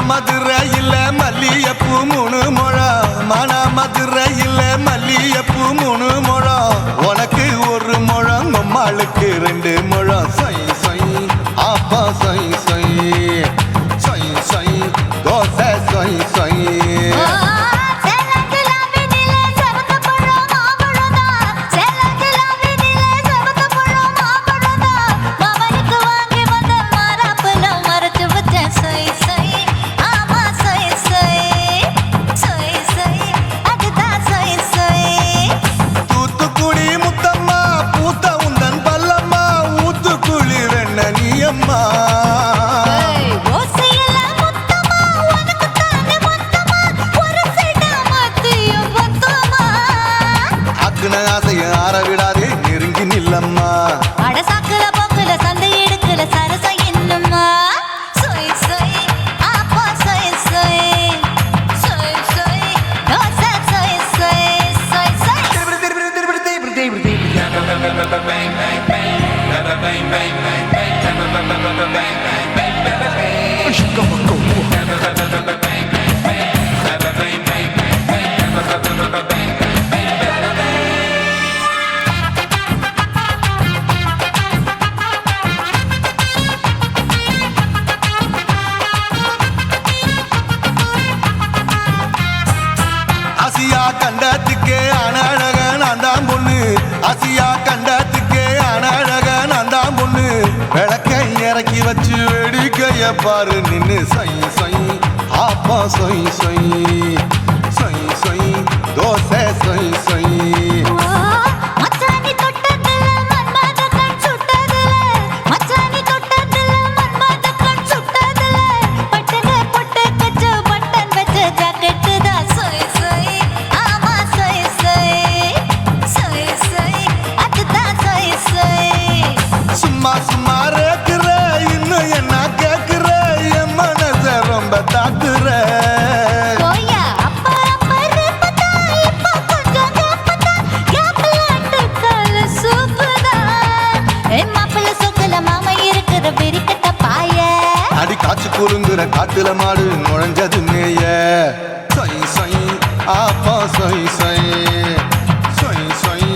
மதுரையில் மல்லியப்பூ 3 முழம் மன மதுரையில் மல்லியப்பூ 3 முழம் உனக்கு 1 முழம் அம்மாளுக்கு 2 முழம் சொய் சொய் அப்பா சொய் சொய் சொய் சொய் தோசை சொய் சொய் ஆரவிடாதே நெருங்கி நில்லம்மா அடசாக்குல போக்குல சந்தை எடுக்கல சரச என்னம்மா சொய் சொய் அப்பா ஆசியா கண்டத்துக்கே அனழக நான் தான் பொண்ணு ஆசியா கண்டத்துக்கே அனழக நான் தான் பொண்ணு விளக்கை இறக்கி வச்சு வேடிக்கைய பாரு நின்னு சை சை ஆப்பா சொய் சொய் சொய் சொய் தோசை சொய் சொய் மச்சானி தொட்டதுல மன்மத கண் சுட்டதுல மச்சானி தொட்டதுல மன்மத கண் சுட்டதுல பட்டன பொட்ட கச்ச பட்டன் வச்ச ஜாக்கெட் தான் சொய் சொய் ஆமா சொய் சொய் சொய் சொய் அதுதான் சொய் சொய் சும்மா சும்மா ரேக்குற இன்னும் என்ன கேக்குற என் மனச ரொம்ப தாக்குற கோயா அப்பர் பத்தா இப்ப கொஞ்சம் கேப்பதா கேப்பலாட்டு கால சூப்பரா ஏ மாப்பிள்ள சொக்கல மாமா இருக்கிற வெறிக்கட்ட பாய அடி காய்ச்சி குறுங்குற காட்டுல மாடு நுழைஞ்சது மேய சொய் சொய் ஆப்பா சொய் சொய் சொய் சொய்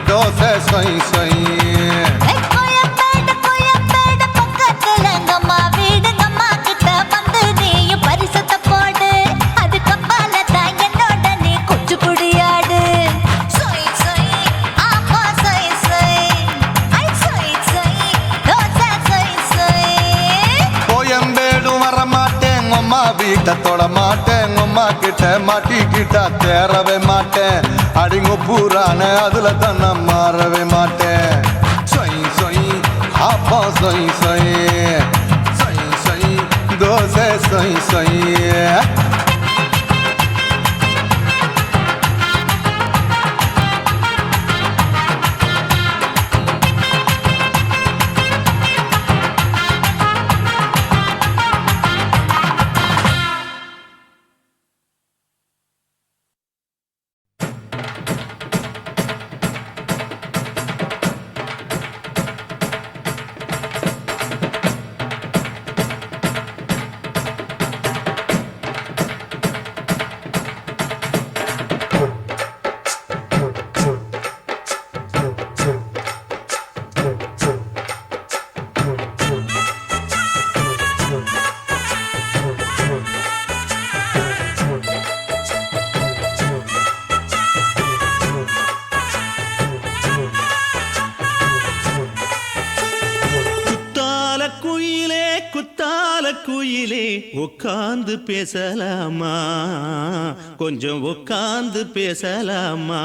தோசை சொய் சொய் கோயம்பேடு பக்கத்துல எங்கம்மா வீடு அம்மா கிட்ட வந்து நீயும் பரிசத்தை போடு அதுக்கு பால தான் என்னோட நீ குச்சி குடியாடு சொய் சொய் ஆப்பா சொய் சொய் ஐ சொய் சொய் தோசை சொய் சொய் கோயம்பேடும் வர மாட்டேன் அம்மா வீட்டை தொட மாட்டேன் அம்மா கிட்ட மாட்டிக்கிட்டா தேரவே மாட்டேன் அடிங்க பூரான அதுல தான் நான் மாறவே மாட்டேன் சொய் சொய் ஆப்பா சொய் சொய் சொய் சொய் தோசை சொய் சொய் குத்தால குயிலே உட்கார்ந்து பேசலாமா கொஞ்சம் உட்கார்ந்து பேசலாமா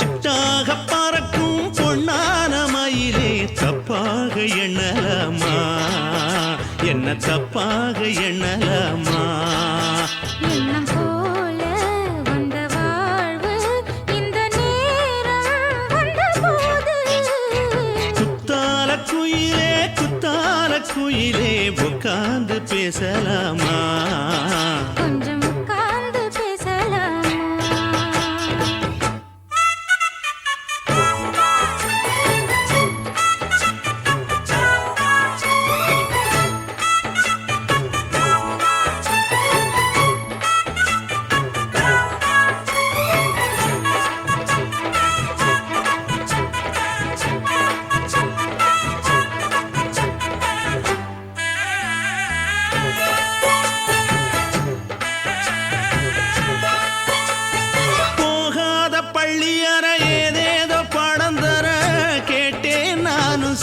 சிட்டாக பறக்கும் பொன்னான மயிலே தப்பாக எண்ணலாமா என்ன தப்பாக எண்ணலாமா எண்ணம் போல வந்த வாழ்வு இந்த நேரம் வந்தபோது குத்தால குயிலே உட்கார்ந்து பேசலாமா கொஞ்சம் உட்கார்ந்து பேசலாமா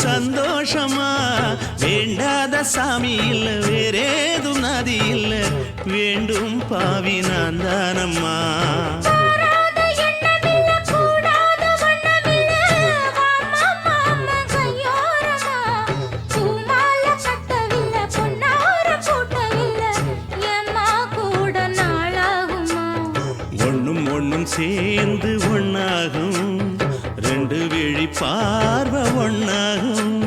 சந்தோஷமா வேண்டாத சாமி இல்ல வேறேதும் நதி இல்ல வேண்டும் பாவி நான் தானம்மா ஒண்ணும் ஒண்ணும் சேர்ந்து ஒண்ணாகும் ரெண்டு விழி பார்வை ஒண்ணாகும்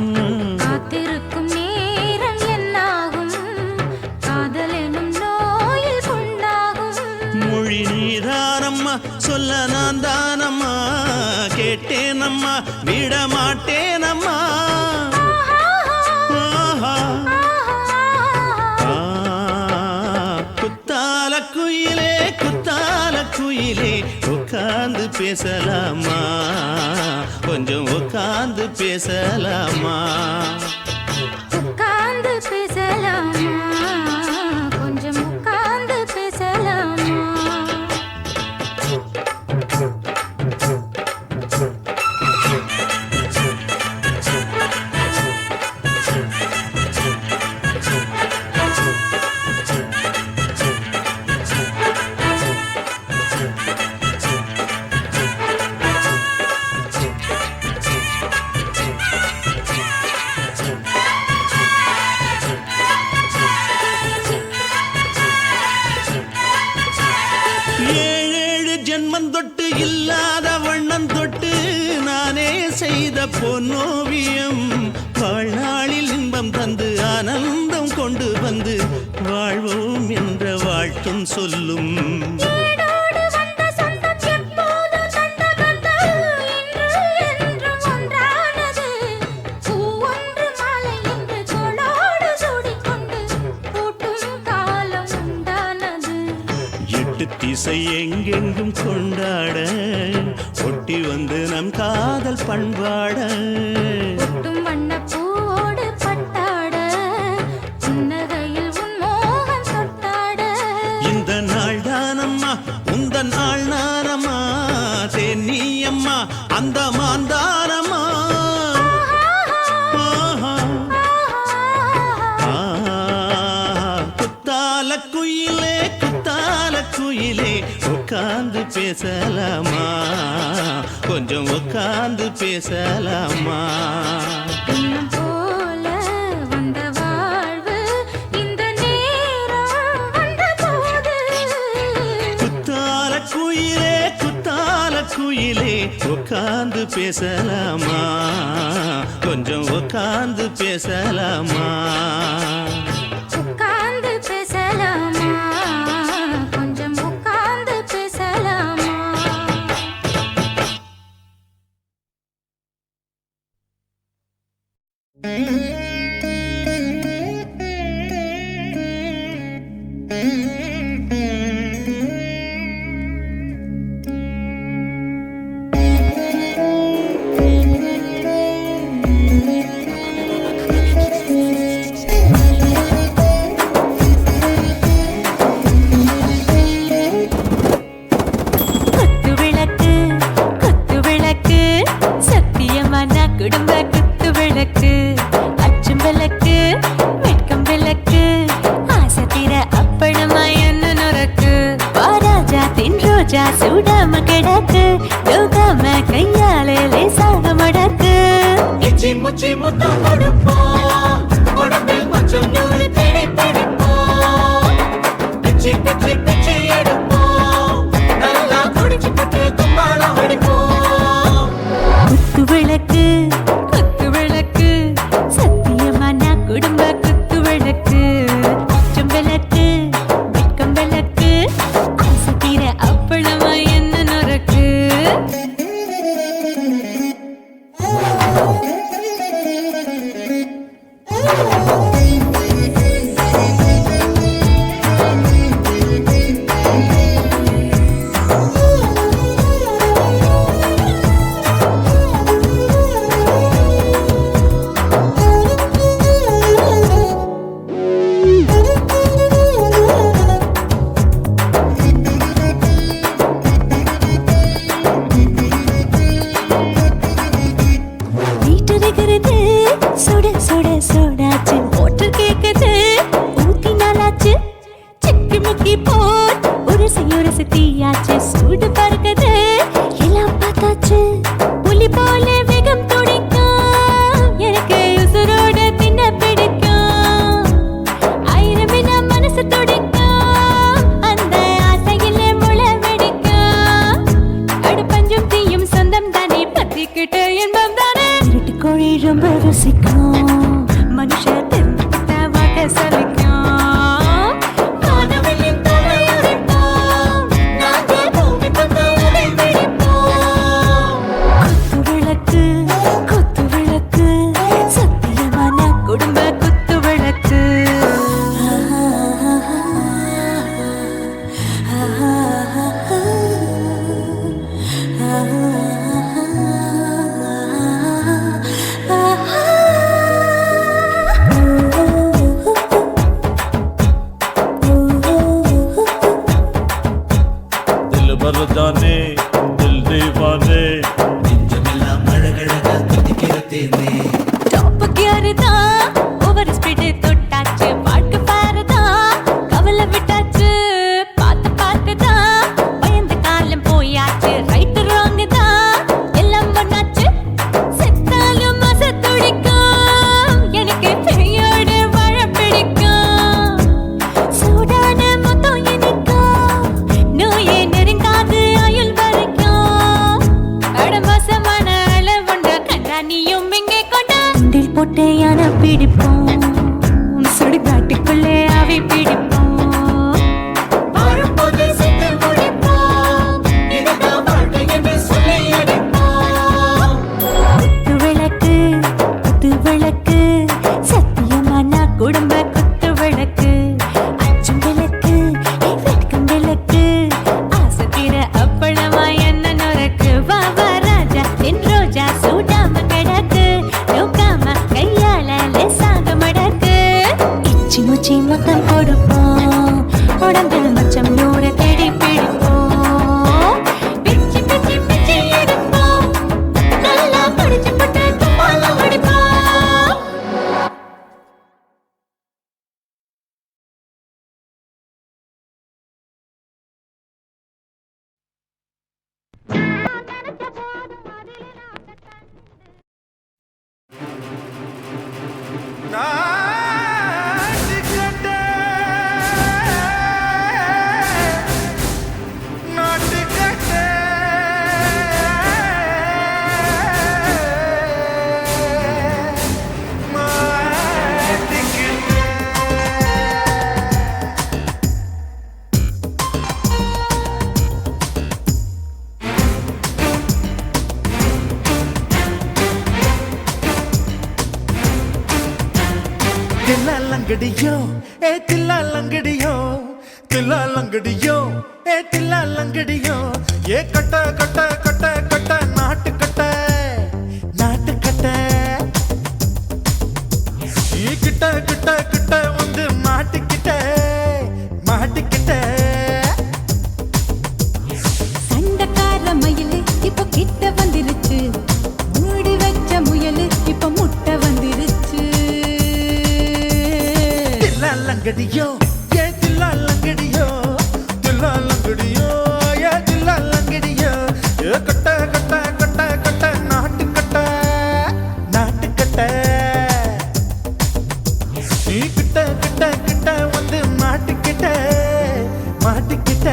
காத்திருக்கும் நேரம் என்னாகும் காதல் எனும் நோயில் கொண்டாகும் மொழி நீதானம்மா சொல்ல நான் தானம்மா கேட்டேன் மாட்டேனம்மா விட மாட்டேனம்மா ஆஹா. குத்தால குயிலே குத்தால குயிலே உட்கார்ந்து பேசலாமா கொஞ்சம் உட்கார்ந்து பேசலாமா உட்கார்ந்து பேசலாமா கொஞ்சம் உட்கார்ந்து பேசலாமா ஏழேழு ஜென்மம் தொட்டு இல்லாத வண்ணம் தொட்டு நானே செய்த பொன்னோவியம் வாழ்நாளில் இன்பம் தந்து ஆனந்தம் கொண்டு வந்து வாழ்வோம் என்ற வாழ்த்தும் சொல்லும் ஏடோடு வந்த சொந்தம் எப்போதும் தந்த பந்தம் இன்று என்றும் ஒன்றானது பூவொன்று மாலை என்று தோளோடு சூடிக்கொண்டு பூட்டும் காலம் உண்டானது எட்டு திசை எங்கெங்கும் கொண்டாட ஒட்டி வந்து நம் காதல் பண்பாட ஒட்டும் வண்ணப் பூவோடு பட்டாட புன்னகையில் உன் மோகம் தொட்டாட இந்த நாள் தானம்மா உந்த நாள் நானம்மா தேனி அம்மா அந்த மாந்தானம்மா ஆஹா. குத்தால குயிலே குத்தால குயிலே உட்கார்ந்து பேசலாமா கொஞ்சம் உட்கார்ந்து பேசலாமா இன்னும் போல வந்த வாழ்வு இந்த நேரம் வந்தபோது குத்தால குயிலே உட்கார்ந்து பேசலாமா கொஞ்சம் உட்கார்ந்து பேசலாமா உட்கார்ந்து பேசலாமா கொஞ்சம் உட்கார்ந்து பேசலாமா குத்து விளக்கு சத்தியமான குடும்ப குத்து விளக்கு அச்சும் விளக்கு வெட்கம் விளக்கு ஆசை தீர அப்பளமா என்ன நுறக்கு வாராஜா தின் ரோஜா சூடாம கிடக்கு யோகாம கையாலே லேசாக மடக்கு இச்சி முச்சி முத்தம் கொடுப்போம் உடம்பில் கொஞ்சம் நூறு தேடி பிடிப்போம் பிச்சி பிச்சி பிச்சி எடுப்போம் நல்லா குடிச்சு பட்டு கும்பாலம் அடிப்போம் குத்து விளக்கு சத்தியமான குடும்ப குத்து விளக்கு அச்சும் விளக்கு வெட்கம் விளக்கு ஆசை தீர அப்பளமா என்ன நுறக்கு வீட்டிருக்கிறது சுட சுட சோடாச்சு மோட்டர் கேக்குது ஊத்தி நாளாச்சு சிக்கி முக்கி போல் உரசி தீயாச்சு சூடு பறக்குது எல்லாம் பார்த்தாச்சு புலி போல வேகம் துடிக்கும் எனக்கு உசுரோட தின்ன பிடிக்கும் ஆயிரம் வினா மனசு துடிக்கும் அந்த ஆசையில முளை வெடிக்கும் அடு பஞ்சும் தீயும் சொந்தம் தானே பத்திக்கிட்டு இன்பம் தானே இருட்டு கோழி ரொம்ப ருசிக்கும் மனுஷ தெரிஞ்சுக்கிட்ட வாட்ட சலிக்கும் வானவெளியின் தலையுரைப்போம் நாங்கள் பூமி பக்கம் உடை வெடிப்போம் குத்து ஏத்தேனே டாப் கியர் தான் ஓவர் ஸ்பீடு தொட்டாச்சு வாழ்க்கை பாரு தான் கவலை விட்டாச்சு பார்த்து பார்த்து தான் பயந்து காலம் போயாச்சு ரைட் ராங் தான் எல்லாம் பண்ணாச்சு செத்தாலும் மச துடிக்கும் எனக்கு பெரியோட வாழ பிடிக்கும் சூடான மொத்தம் இனிக்கும் நோயே நெருங்காது ஆயுள் வரைக்கும் அடமோசமான அளவுண்ட கண்டா நீயும் இங்கே கொண்டா உண்டில் போட்டு யானை பிடிப்போம் சுடுகாட்டுக்குள்ளே அவை பிடிப்போம் வாழும்போது செத்து முடிப்போம் இதுதான் வாழ்க்கை என்று சொல்லி அடிப்போம் குத்து விளக்கு சத்தியமான குடும்ப குத்து விளக்கு அச்சும் விளக்கு வெட்கம் விளக்கு ஆசை தீர அப்பளமா என்ன நுறக்கு வாவா ராஜா என் ரோஜா சூடாம கிடக்கு நோக்காம கையால லேசாக மடக்கு இச்சி முச்சி மொத்தம் கொடுப்போம் உடம்பில் மச்சம் நூற தேடி பிடிப்போம் பிச்சி பிச்சி பிச்சி எடுப்போம் நல்லா படிச்சு போட்டு தும்பால அடிப்போம் தில்லாலங்கடியோ ஏ தில்லாலங்கடியோ தில்லாலங்கடியோ ஏ தில்லாலங்கடியோ ஏ கட்ட கட்ட கட்ட கட்ட நாட்டு கட்ட நாட்டு கட்ட நீ கிட்ட கிட்ட கிட்ட வந்து மாட்டிக்கிட்ட மாட்டிக்கிட்ட சண்டக்கார மயிலு இப்ப கிட்ட வந்துருச்சு மூடி வச்ச முயலு இப்ப முட்டை வந்துருச்சு தில்லாலங்கடியோ ஏ தில்லாலங்கடியோ தில்லாலங்கடியோ ஏ தில்லாலங்கடியோ ஏ கட்ட கட்ட கட்ட கட்ட நாட்டு கட்ட நாட்டு கட்ட நீ கிட்ட கிட்ட கிட்ட வந்து மாட்டிக்கிட்ட மாட்டிக்கிட்ட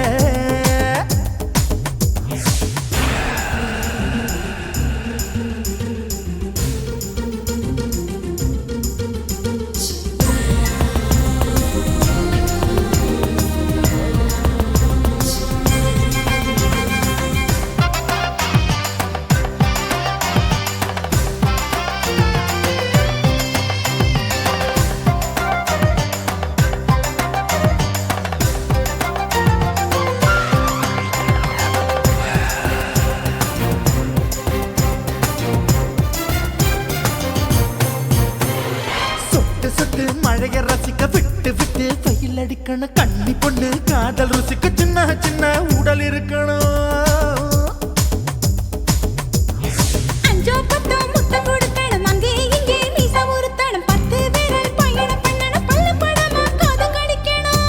சொட்டு சொட்டு மழைய ரசிக்க விட்டு விட்டு வெயில் அடிக்கணும் கண்ணி பொண்ணு காதல் ருசிக்க சின்ன சின்ன உடல் இருக்கணும் அஞ்சோ பத்தோ முட்டை கொடுக்கணும் அங்கே இங்கே மீசா உருத்தணும் 10 விரல் பயணம் பண்ணணும் பல்ல படமா காது கடிக்கணும்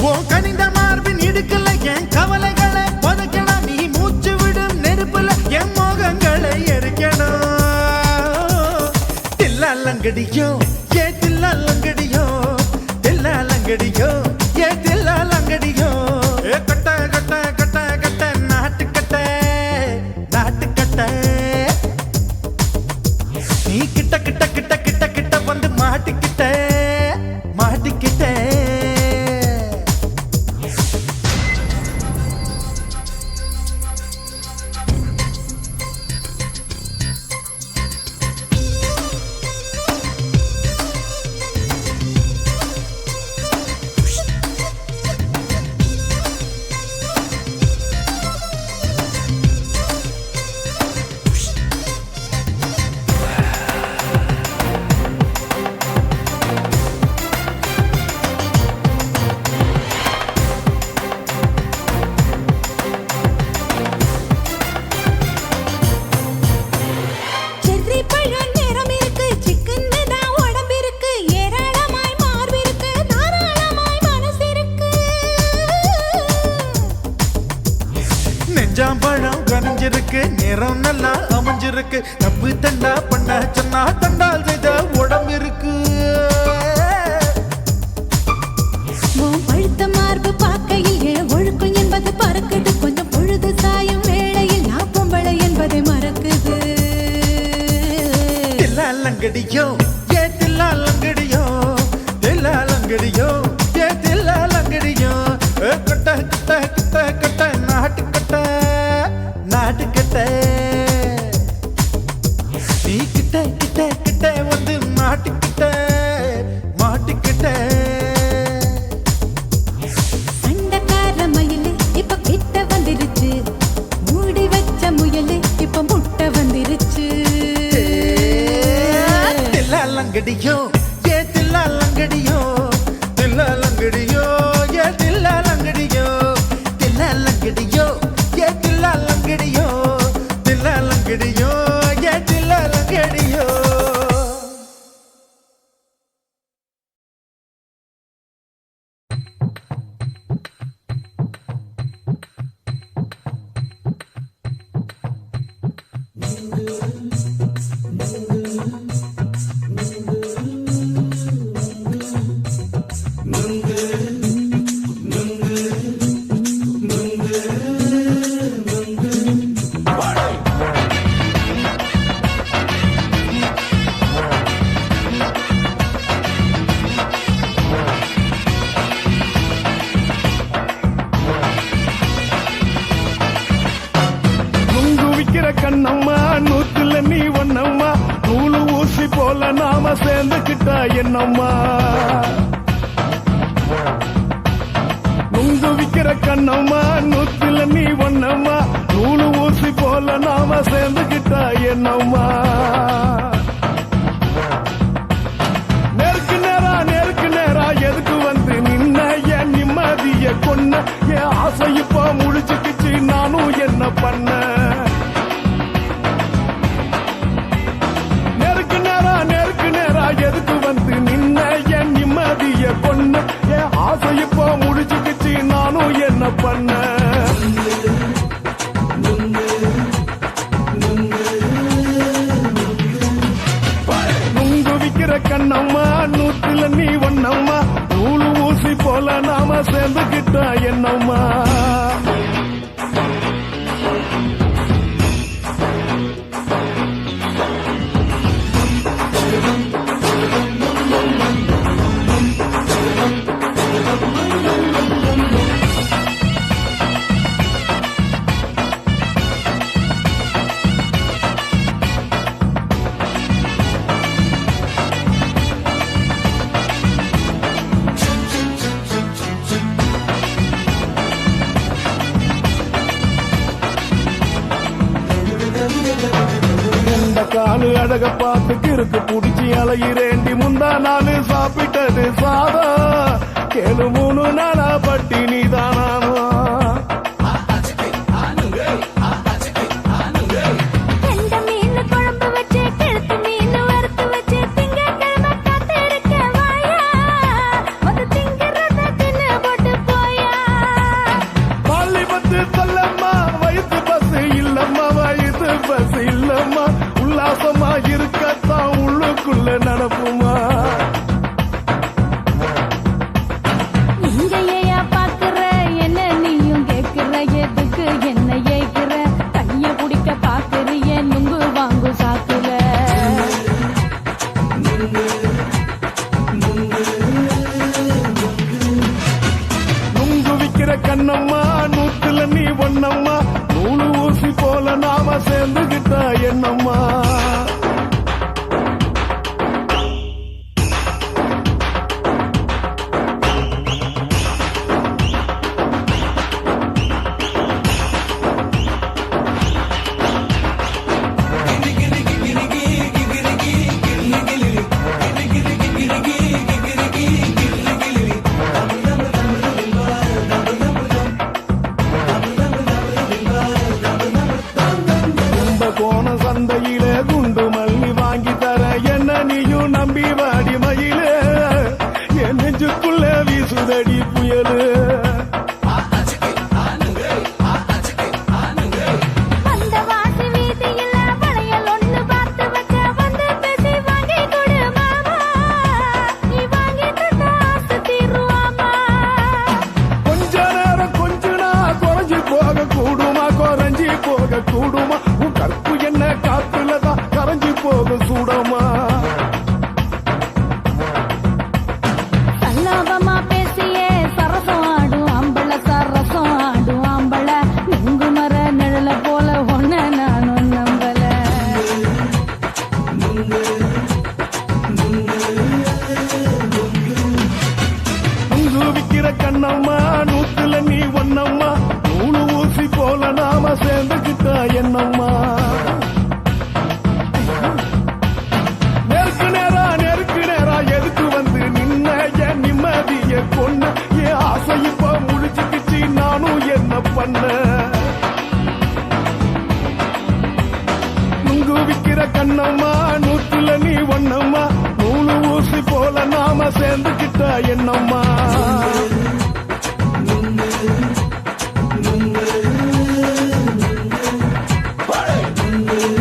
ஓ கனிந்த மார்பின் இடுக்கல என் கவலைகளை புதைக்கணும் நீ மூச்சு விடும் நெருப்புல என் மோகங்களை எரிக்கணும் தில்லாலங்கடியோ ஏ தில்லாலங்கடியோ தில்லாலங்கடியோ ஏ தில்லாலங்கடியோ ஏ கட்ட கட்ட கட்ட கட்ட நாட்டு கட்ட நாட்டு கட்ட நீ கிட்ட கிட்ட கிட்ட கிட்ட கிட்ட வந்து மாட்டிக்கிட்ட மாட்டிக்கிட்ட நேரம் நல்லா அமைஞ்சிருக்கு தப்பு தண்டா பண்ண சொன்னா தண்டால் செய்த உடம்பு இருக்கு உன் பழுத்த மார்பு பார்க்கையில் என் ஒழுக்கம் என்பது பறக்குது கொஞ்சம் பொழுது சாயும் வேளையில் நான் பொம்பளை என்பதை மறக்குது தில்லாலங்கடியோ ஏ தில்லாலங்கடியோ தில்லாலங்கடியோ ஏ தில்லாலங்கடியோ கட்ட கட்ட கட்ட கட்ட நாட்டு கட்ட நாட்டு கட்ட நீ கிட்ட கிட்ட கிட்ட வந்து மாட்டிக்கிட்ட மாட்டிக்கிட்ட சண்டைக்கார மயிலு இப்ப கிட்ட வந்துருச்சு மூடி வச்ச முயலு இப்ப முட்டை வந்துருச்சு தில்லாலங்கடியோ ஏ தில்லாலங்கடியோ தில்லாலங்கடியோ ஏ தில்லாலங்கடியோ தில்லாலங்கடியோ ஏ தில்லாலங்கடியோ தில்லாலங்கடியோ ஏ தில்லாலங்கடியோ நுங்கு விக்கிற கண்ணம்மா நூத்துல நீ ஒன்னம்மா நூலு ஊசி போல நாம சேர்ந்துக்கிட்டா என்னம்மா நுங்கு விக்கிற கண்ணம்மா நூத்துல நீ ஒன்னம்மா நூலு ஊசி போல நாம சேர்ந்துக்கிட்டா என்னம்மா நேருக்கு நேரா எதுக்கு வந்து நின்ன என் நிம்மதிய கொன்ன என் ஆசை இப்ப முடிச்சுக்கிச்சு நானும் என்ன பண்ண நேருக்கு நேரா எதுக்கு வந்து நின்ன என் நிம்மதிய கொன்ன என் ஆசை இப்ப முடிச்சுக்கிச்சு நானும் என்ன பண்ண நுங்கு விக்கிற கண்ணம்மா நூத்துல நீ ஒன்னம்மா நூலு ஊசி போல நாம சேர்ந்துக்கிட்டா என்னம்மா இந்த காலு அழக பார்த்து கிறுக்கு புடிச்சி அலையிறேண்டி முந்தா நாள் சாப்பிட்டது சாதம் கேளு 3 நாளா பட்டினி தானாமா கெண்ட மீன் குழம்பு வச்சு கிழத்து மீன் வறுத்து வச்சு திங்கட்கிழமை காத்திருக்க வாயா வந்து திங்கிறத தின்னு போட்டு போயா பள்ளி பத்து சொல்லம்மா வயிற்று பஸ் இல்லம்மா வயிற்று பஸ் இல்லம்மா உல்லாசமா இருக்கத்தான் உள்ளுக்குள்ள நடப்புமா இங்க ஏயா பாக்குற என்ன நீயும் கேக்குற எதுக்கு என்ன ஏய்க்கிற கைய பிடிக்க பாக்குறிய நுங்கு வாங்கு சாக்குற நுங்கு விக்கிற கண்ணம்மா நூத்துல நீ ஒன்னம்மா நூலு ஊசி போல நாம சேர்ந்துகிட்டா என்னம்மா கும்பகோண சந்தையிலே குண்டு மல்லி வாங்கி தர என்ன நீயும் நம்பி வாடி மயிலே என் நெஞ்சுக்குள்ள வீசுதடி புயலு அந்த வாசி சுடுமா உன் கற்பு என்ன காத்துலதான் கரைஞ்சு போகும் சூடமா சல்லாபமா பேசியே சரசம் ஆடும் ஆம்பள சரசம் ஆடும் ஆம்பள நுங்கு மர நிழல போல ஒன்ன நானும் நம்பல நுங்கு விக்கிற கண்ணம்மா நூத்துல நீ ஒன்னம்மா நூலு ஊசி போல நாம சேர்ந்துக்கிட்டா என்னம்மா நெருக்கு நேரா எதுக்கு வந்து நின்ன என் நிம்மதிய கொன்ன என் ஆசை இப்ப முடிச்சுக்கிச்சு நானும் என்ன பண்ண நுங்கு விக்கிற கண்ணம்மா நூத்துல நீ ஒன்னம்மா நூலு ஊசி போல நாம சேர்ந்துக்கிட்டா என்னம்மா Party.